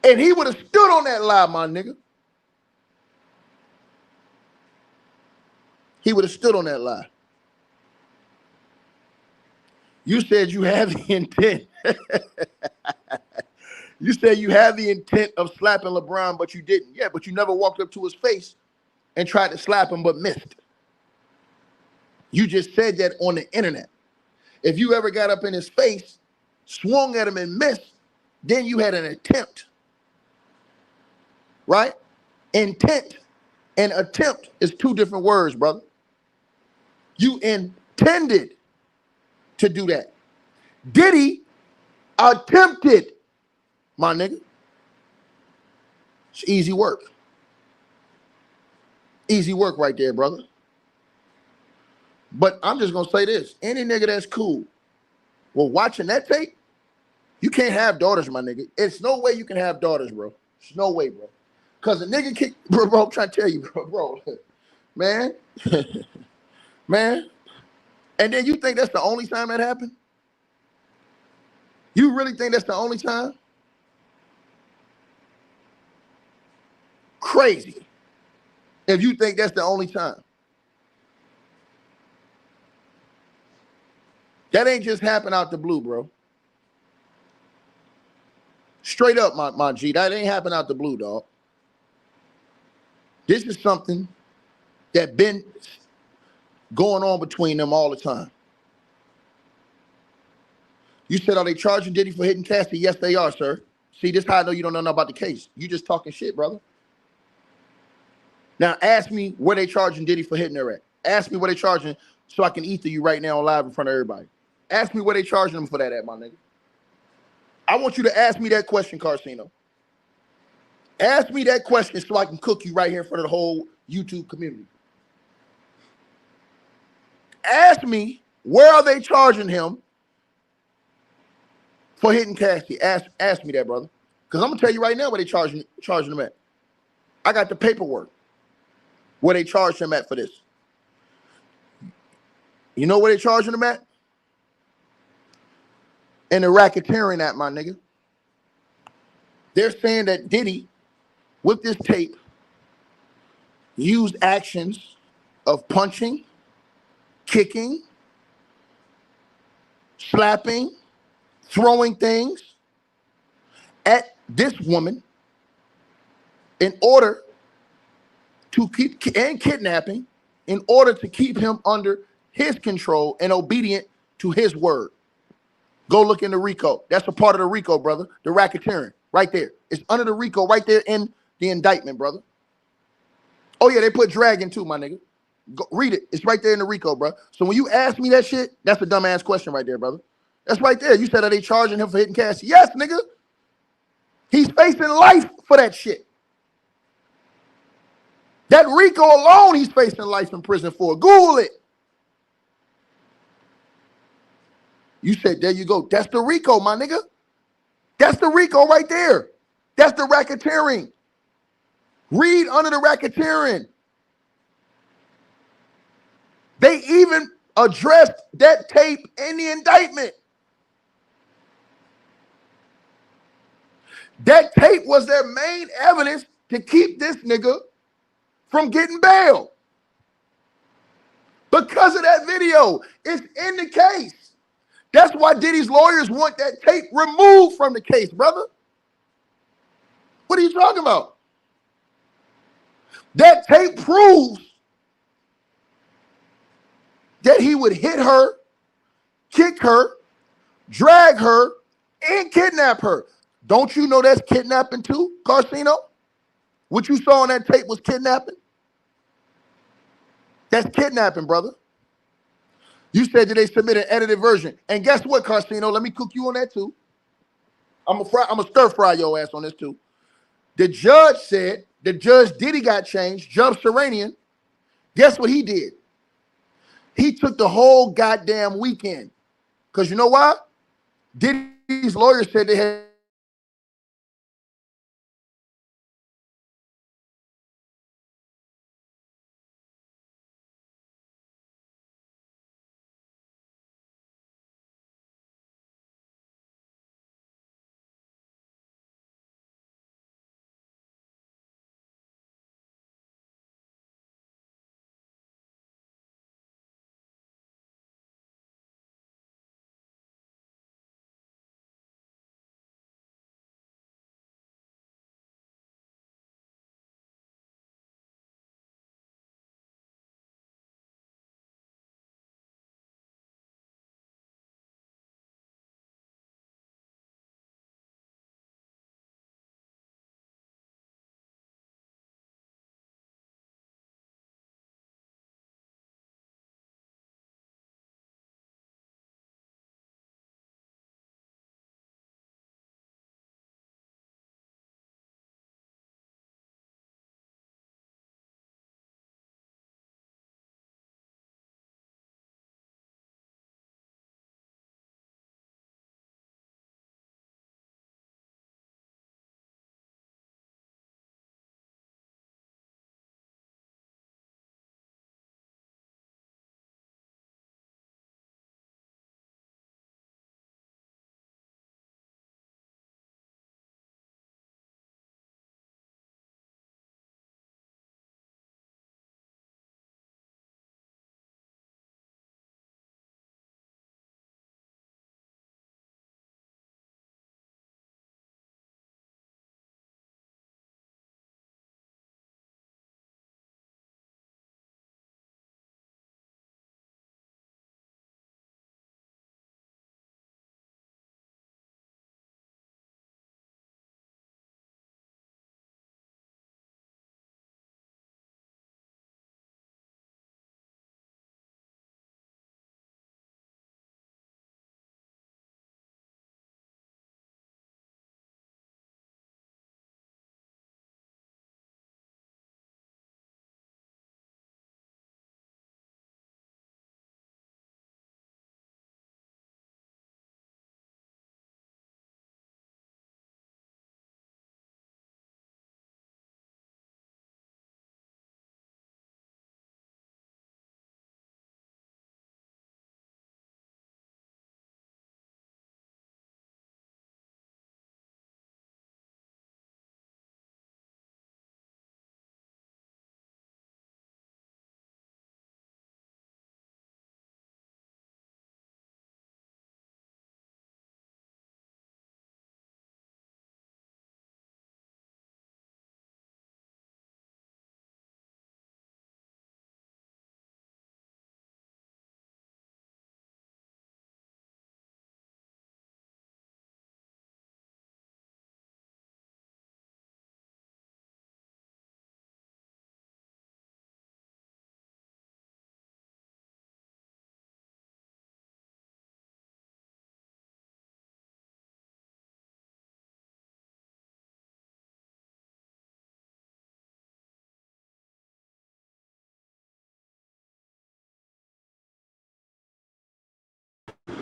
And he would have stood on that lie, my nigga. He would have stood on that lie. You said you have the intent. You said you had the intent of slapping LeBron, but you didn't. Yeah, but you never walked up to his face and tried to slap him, but missed. You just said that on the internet. If you ever got up in his face, swung at him and missed, then you had an attempt. Right? Intent and attempt is two different words, brother. You intended to do that. Diddy attempted, my nigga. It's easy work. Easy work right there, brother. But I'm just going to say this. Any nigga that's cool, well, watching that tape, you can't have daughters, my nigga. It's no way you can have daughters, bro. It's no way, bro. Because a nigga kick, bro, I'm trying to tell you, bro. Man. Man. And then you think that's the only time that happened? You really think that's the only time? Crazy. If you think that's the only time. That ain't just happened out the blue, bro. Straight up, my G. That ain't happened out the blue, dog. This is something that been going on between them all the time. You said, are they charging Diddy for hitting Cassie? Yes, they are, sir. See, this is how I know you don't know nothing about the case. You just talking shit, brother. Now, ask me where they charging Diddy for hitting her at. Ask me where they charging so I can ether you right now live in front of everybody. Ask me where they charging them for that at, my nigga. I want you to ask me that question, Carcino. Ask me that question so I can cook you right here in front of the whole YouTube community. Ask me, where are they charging him for hitting Cassie? Ask me that, brother. Because I'm going to tell you right now where they charging him at. I got the paperwork where they charged him at for this. You know where they charging him at? In the racketeering act, my nigga. They're saying that Diddy, with this tape, used actions of punching, kicking, slapping, throwing things at this woman in order to and kidnapping in order to keep him under his control and obedient to his word. Go look in the RICO. That's a part of the RICO, brother. The racketeering, right there. It's under the RICO, right there in the indictment, brother. Oh yeah, they put dragon too, my nigga. Go read it. It's right there in the RICO, bro. So when you ask me that shit, that's a dumbass question right there, brother. That's right there. You said, are they charging him for hitting Cassie? Yes, nigga. He's facing life for that shit. That RICO alone, he's facing life in prison for. Google it. You said, there you go. That's the RICO, my nigga. That's the RICO right there. That's the racketeering. Read under the racketeering. They even addressed that tape in the indictment. That tape was their main evidence to keep this nigga from getting bail. Because of that video. It's in the case. That's why Diddy's lawyers want that tape removed from the case, brother. What are you talking about? That tape proves that he would hit her, kick her, drag her, and kidnap her. Don't you know that's kidnapping too, Carcino? What you saw on that tape was kidnapping? That's kidnapping, brother. You said that they submit an edited version. And guess what, Carcino? Let me cook you on that too. I'm gonna stir fry your ass on this too. The judge said The judge Diddy got changed, Judge Serranian. Guess what he did? He took the whole goddamn weekend. Because you know why? Diddy's lawyers said they had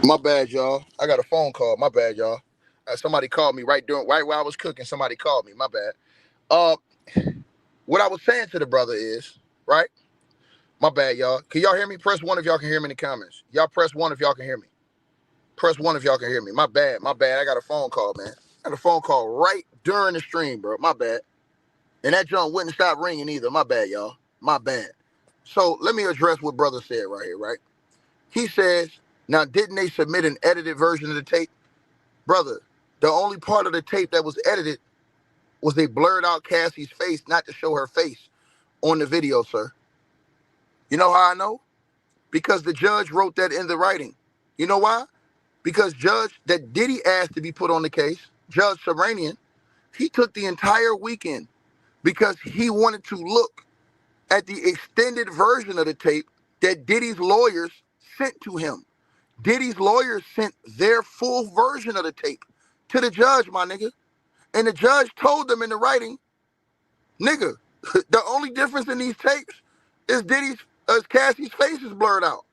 My bad, y'all. I got a phone call. My bad, y'all. Somebody called me right while I was cooking. Somebody called me. My bad. Uh, what I was saying to the brother is, right? My bad, y'all. Can y'all hear me? Press one if y'all can hear me in the comments. Y'all press one if y'all can hear me. Press one if y'all can hear me. My bad. My bad. I got a phone call, man. I got a phone call right during the stream, bro. My bad. And that junk wouldn't stop ringing either. My bad, y'all. My bad. So let me address what brother said right here, right? He says, now, didn't they submit an edited version of the tape? Brother, the only part of the tape that was edited was they blurred out Cassie's face, not to show her face on the video, sir. You know how I know? Because the judge wrote that in the writing. You know why? Because judge that Diddy asked to be put on the case, Judge Serranian, he took the entire weekend because he wanted to look at the extended version of the tape that Diddy's lawyers sent to him. Diddy's lawyers sent their full version of the tape to the judge, my nigga. And the judge told them in the writing Nigga, the only difference in these tapes is Cassie's face is blurred out.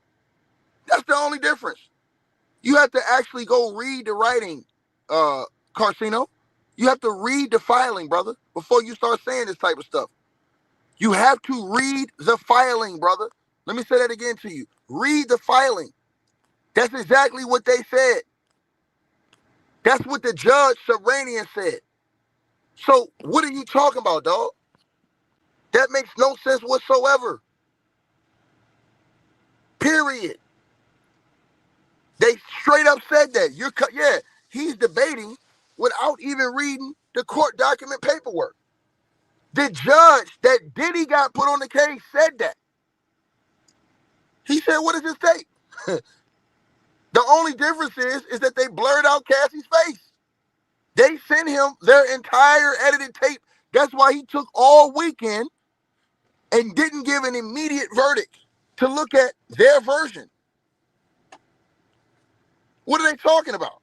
That's the only difference. You have to actually go read the writing, Carcino. You have to read the filing, brother, before you start saying this type of stuff. You have to read the filing, brother. Let me say that again to you. Read the filing. That's exactly what they said. That's what the judge, Sabranian, said. So what are you talking about, dog? That makes no sense whatsoever. Period. They straight up said that. Yeah, he's debating without even reading the court document paperwork. The judge that Diddy got put on the case said that. He said, what does this take? The only difference is that they blurred out Cassie's face. They sent him their entire edited tape. That's why he took all weekend and didn't give an immediate verdict to look at their version. What are they talking about?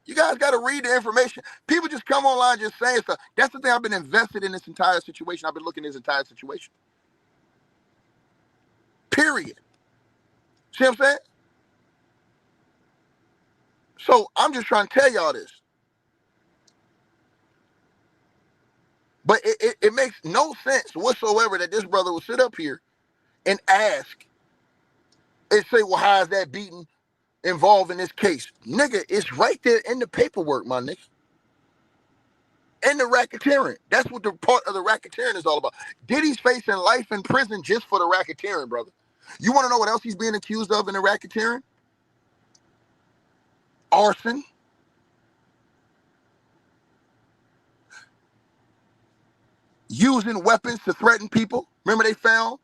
You guys got to read the information. People just come online just saying stuff. That's the thing. I've been invested in this entire situation. I've been looking at this entire situation. Period. See what I'm saying? So I'm just trying to tell y'all this. But it makes no sense whatsoever that this brother will sit up here and ask and say, well, how is that beating involved in this case? Nigga, it's right there in the paperwork, my nigga. And the racketeering. That's what the part of the racketeering is all about. Diddy's facing life in prison just for the racketeering, brother. You want to know what else he's being accused of in the racketeering? Arson. Using weapons to threaten people. Remember they found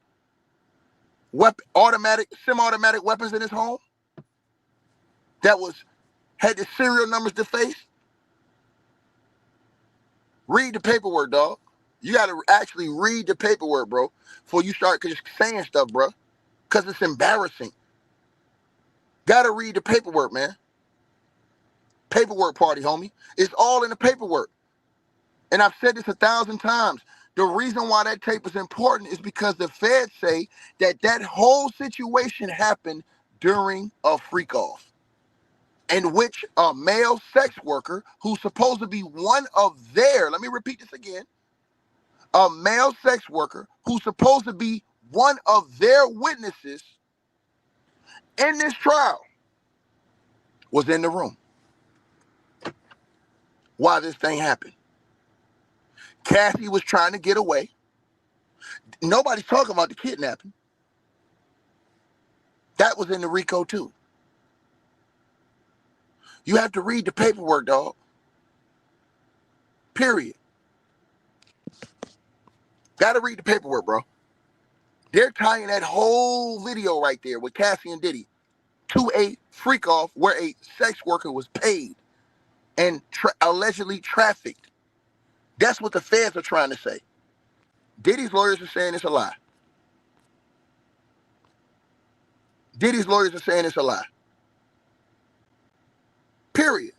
semi-automatic weapons in his home that had the serial numbers defaced. Read the paperwork, dog. You got to actually read the paperwork, bro, before you start just saying stuff, bro, because it's embarrassing. Got to read the paperwork, man. Paperwork party, homie. It's all in the paperwork. And I've said this 1,000 times. The reason why that tape is important is because the feds say that whole situation happened during a freak-off, in which a male sex worker who's supposed to be one of their, let me repeat this again, a male sex worker who's supposed to be one of their witnesses in this trial was in the room while this thing happened. Cassie was trying to get away. Nobody's talking about the kidnapping. That was in the RICO too. You have to read the paperwork, dog. Period. Got to read the paperwork, bro. They're tying that whole video right there with Cassie and Diddy to a freak-off where a sex worker was paid and allegedly trafficked. That's what the feds are trying to say. Diddy's lawyers are saying it's a lie. Diddy's lawyers are saying it's a lie. Period.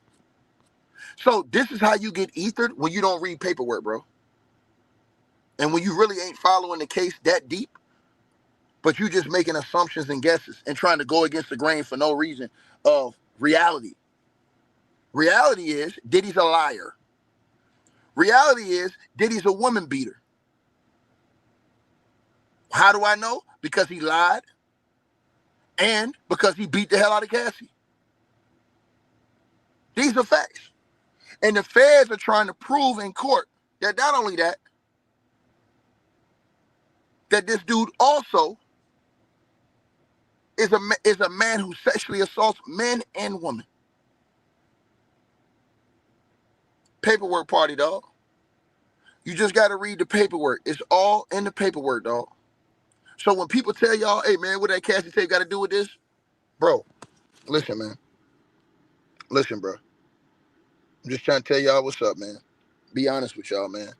So this is how you get ethered when you don't read paperwork, bro. And when you really ain't following the case that deep, but you just making assumptions and guesses and trying to go against the grain for no reason of reality. Reality is Diddy's a liar. Reality is Diddy's a woman beater. How do I know? Because he lied and because he beat the hell out of Cassie. These are facts. And the feds are trying to prove in court that not only that this dude also is a man who sexually assaults men and women. Paperwork party, dog. You just got to read the paperwork. It's all in the paperwork, dog. So when people tell y'all, hey, man, what that Cassie tape got to do with this? Bro, listen, man. Listen, bro. I'm just trying to tell y'all what's up, man. Be honest with y'all, man.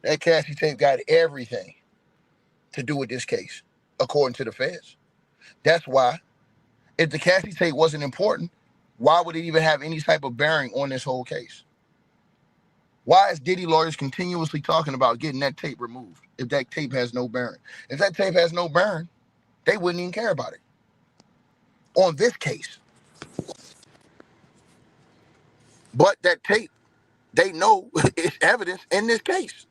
That Cassie tape got everything to do with this case, according to the feds. That's why, if the Cassie tape wasn't important, why would it even have any type of bearing on this whole case? Why is Diddy lawyers continuously talking about getting that tape removed if that tape has no bearing? If that tape has no bearing, they wouldn't even care about it. On this case. But that tape, they know is evidence in this case.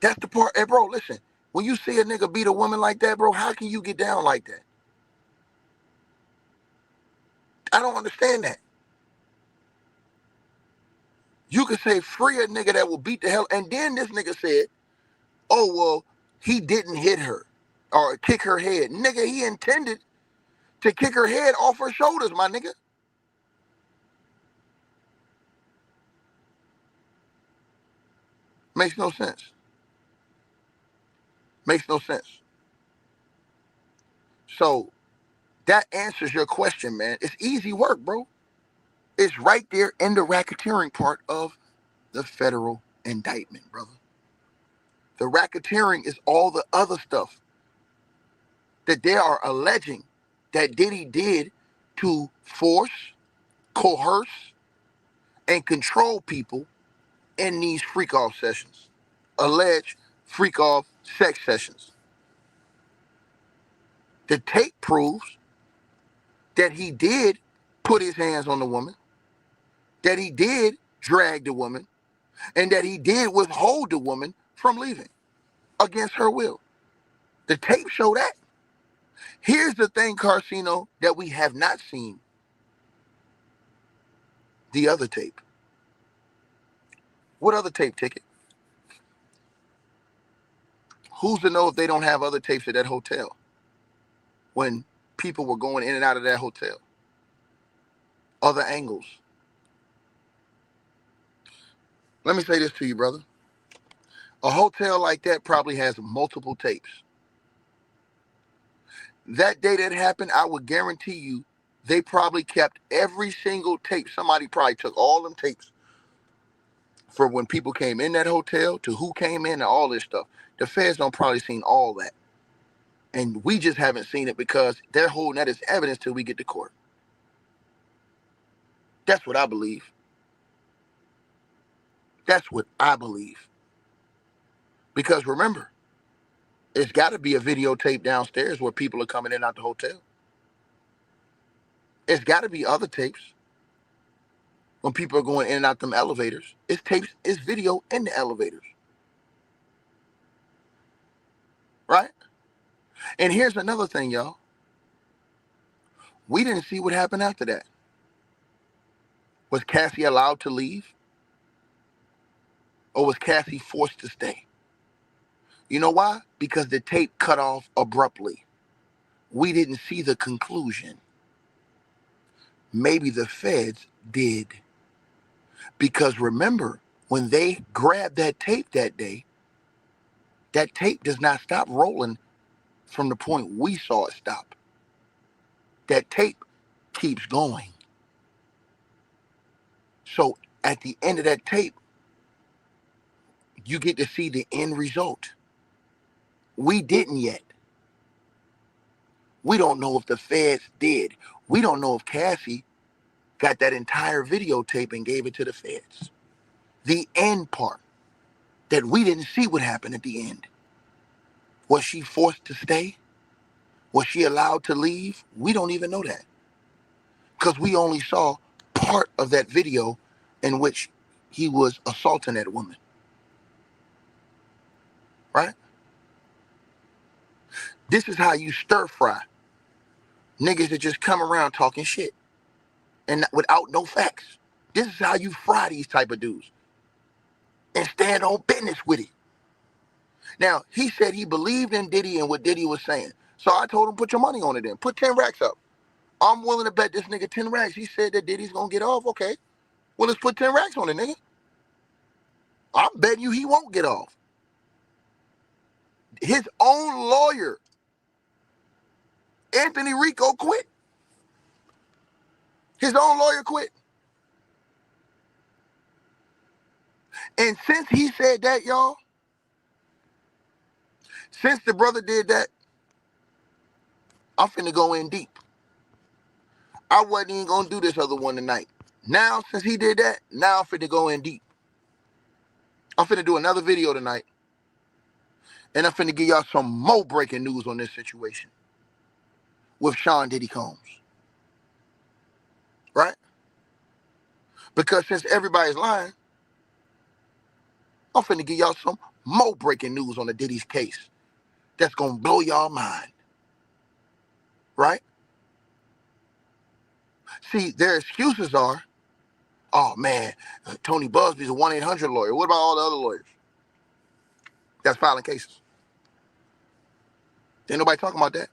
That's the part. Hey, bro, listen. When you see a nigga beat a woman like that, bro, how can you get down like that? I don't understand that. You could say free a nigga that will beat the hell, and then this nigga said, oh, well, he didn't hit her or kick her head. Nigga, he intended to kick her head off her shoulders, my nigga. Makes no sense. Makes no sense. So that answers your question, man. It's easy work, bro. It's right there in the racketeering part of the federal indictment, brother. The racketeering is all the other stuff that they are alleging that Diddy did to force, coerce, and control people in these freak-off sessions. Alleged freak-off sex sessions. The tape proves that he did put his hands on the woman, that he did drag the woman, and that he did withhold the woman from leaving against her will. The tape show that. Here's the thing, Carcino, that we have not seen. The other tape. What other tape, Ticket? Who's to know if they don't have other tapes at that hotel when people were going in and out of that hotel? Other angles. Let me say this to you, brother. A hotel like that probably has multiple tapes. That day that happened, I would guarantee you, they probably kept every single tape. Somebody probably took all them tapes for when people came in that hotel to who came in and all this stuff. The feds don't probably seen all that. And we just haven't seen it because they're holding that as evidence till we get to court. That's what I believe. That's what I believe. Because remember, it's got to be a videotape downstairs where people are coming in and out the hotel. It's got to be other tapes when people are going in and out them elevators. It's tapes, it's video in the elevators. Right? And here's another thing, y'all. We didn't see what happened after that. Was Cassie allowed to leave? Or was Cassie forced to stay? You know why? Because the tape cut off abruptly. We didn't see the conclusion. Maybe the feds did. Because remember, when they grabbed that tape that day, that tape does not stop rolling from the point we saw it stop. That tape keeps going. So at the end of that tape, you get to see the end result. We didn't yet. We don't know if the feds did. We don't know if Cassie got that entire videotape and gave it to the feds. The end part, that we didn't see what happened at the end. Was she forced to stay? Was she allowed to leave? We don't even know that. Because we only saw part of that video in which he was assaulting that woman. Right? This is how you stir fry niggas that just come around talking shit and without no facts. This is how you fry these type of dudes and stand on business with it. Now, he said he believed in Diddy and what Diddy was saying. So I told him, put your money on it then. Put 10 racks up. I'm willing to bet this nigga 10 racks. He said that Diddy's going to get off. Okay. Well, let's put 10 racks on it, nigga. I'm betting you he won't get off. His own lawyer, Anthony RICO, quit. His own lawyer quit. And since he said that, y'all, since the brother did that, I'm finna go in deep. I wasn't even gonna do this other one tonight. Now, since he did that, now I'm finna go in deep. I'm finna do another video tonight, and I'm finna give y'all some more breaking news on this situation with Sean Diddy Combs, right? Because since everybody's lying, I'm finna give y'all some more breaking news on the Diddy's case that's gonna blow y'all mind, right? See, their excuses are, oh man, Tony Busby's a 1-800 lawyer. What about all the other lawyers that's filing cases? Ain't nobody talking about that.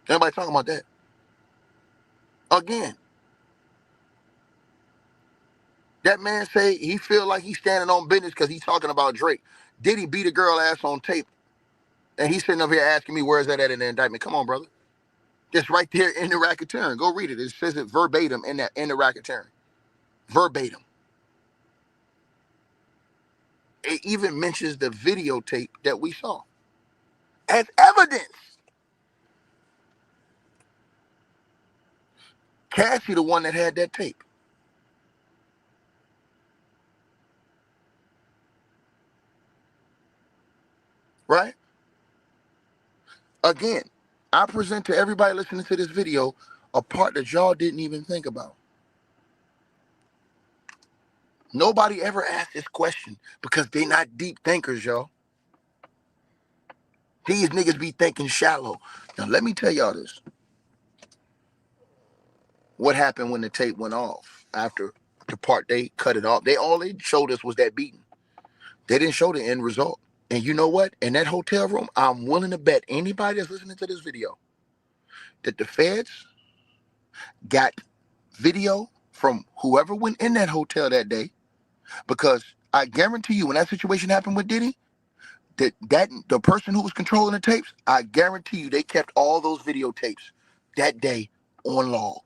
Ain't nobody talking about that. Again, that man say he feel like he's standing on business because he's talking about Drake. Diddy beat a girl ass on tape, and he's sitting up here asking me where's that at in the indictment. Come on, brother. It's right there in the racketeering. Go read it. It says it verbatim in the racketeering. Verbatim. It even mentions the videotape that we saw as evidence. Cassie, the one that had that tape. Right? Again, I present to everybody listening to this video a part that y'all didn't even think about. Nobody ever asked this question because they not deep thinkers, y'all. These niggas be thinking shallow. Now, let me tell y'all this. What happened when the tape went off after the part they cut it off? All they showed us was that beating. They didn't show the end result. And you know what? In that hotel room, I'm willing to bet anybody that's listening to this video that the feds got video from whoever went in that hotel that day, because I guarantee you when that situation happened with Diddy, that the person who was controlling the tapes, I guarantee you they kept all those videotapes that day on log.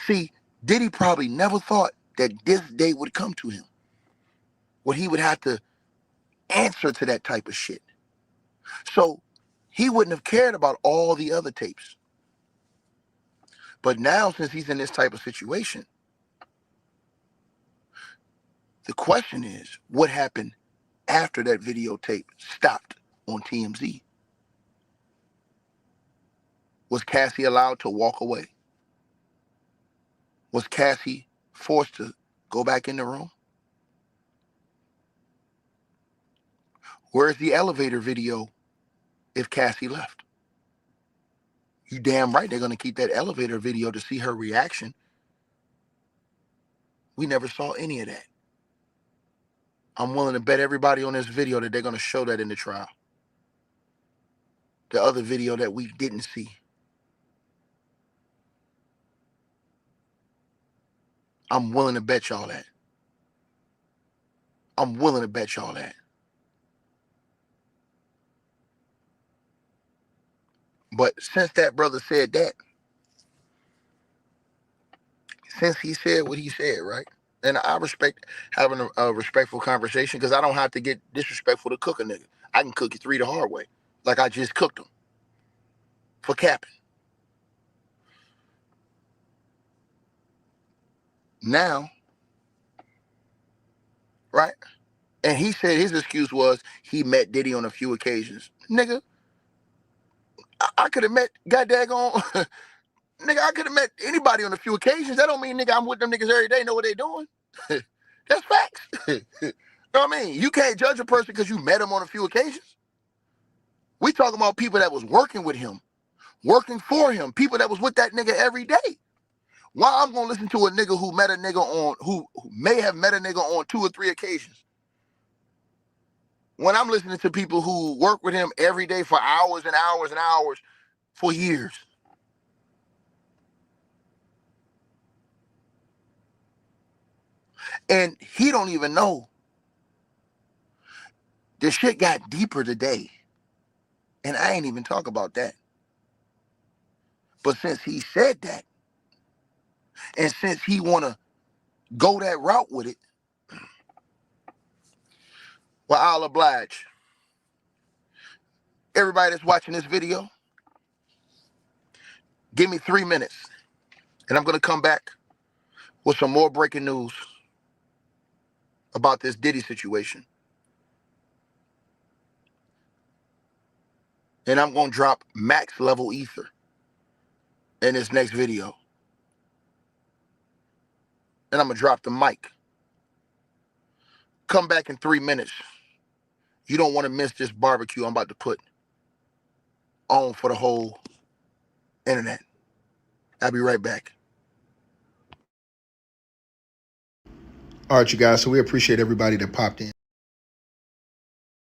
See, Diddy probably never thought that this day would come to him, where he would have to answer to that type of shit. So he wouldn't have cared about all the other tapes. But now, since he's in this type of situation, the question is, what happened after that videotape stopped on TMZ? Was Cassie allowed to walk away? Was Cassie forced to go back in the room? Where's the elevator video if Cassie left? You damn right they're going to keep that elevator video to see her reaction. We never saw any of that. I'm willing to bet everybody on this video that they're going to show that in the trial. The other video that we didn't see. I'm willing to bet y'all that. I'm willing to bet y'all that. But since that brother said that, since he said what he said, right? And I respect having a respectful conversation, because I don't have to get disrespectful to cook a nigga. I can cook you 3 the hard way, like I just cooked them for capping. Now, right? And he said his excuse was he met Diddy on a few occasions. Nigga, I could have met goddaggone, nigga, I could have met anybody on a few occasions. That don't mean, nigga, I'm with them niggas every day, know what they doing. That's facts. You know what I mean? You can't judge a person because you met him on a few occasions. We talking about people that was working with him, working for him, people that was with that nigga every day. Why I'm gonna listen to a nigga who met a nigga on, who may have met a nigga on 2 or 3 occasions, when I'm listening to people who work with him every day for hours and hours and hours for years? And he don't even know. The shit got deeper today. And I ain't even talk about that. But since he said that, and since he wanna go that route with it, well, I'll oblige. Everybody that's watching this video, give me 3 minutes. And I'm going to come back with some more breaking news about this Diddy situation. And I'm going to drop max level ether in this next video. And I'm going to drop the mic. Come back in 3 minutes. You don't want to miss this barbecue I'm about to put on for the whole internet. I'll be right back. All right, you guys. So we appreciate everybody that popped in.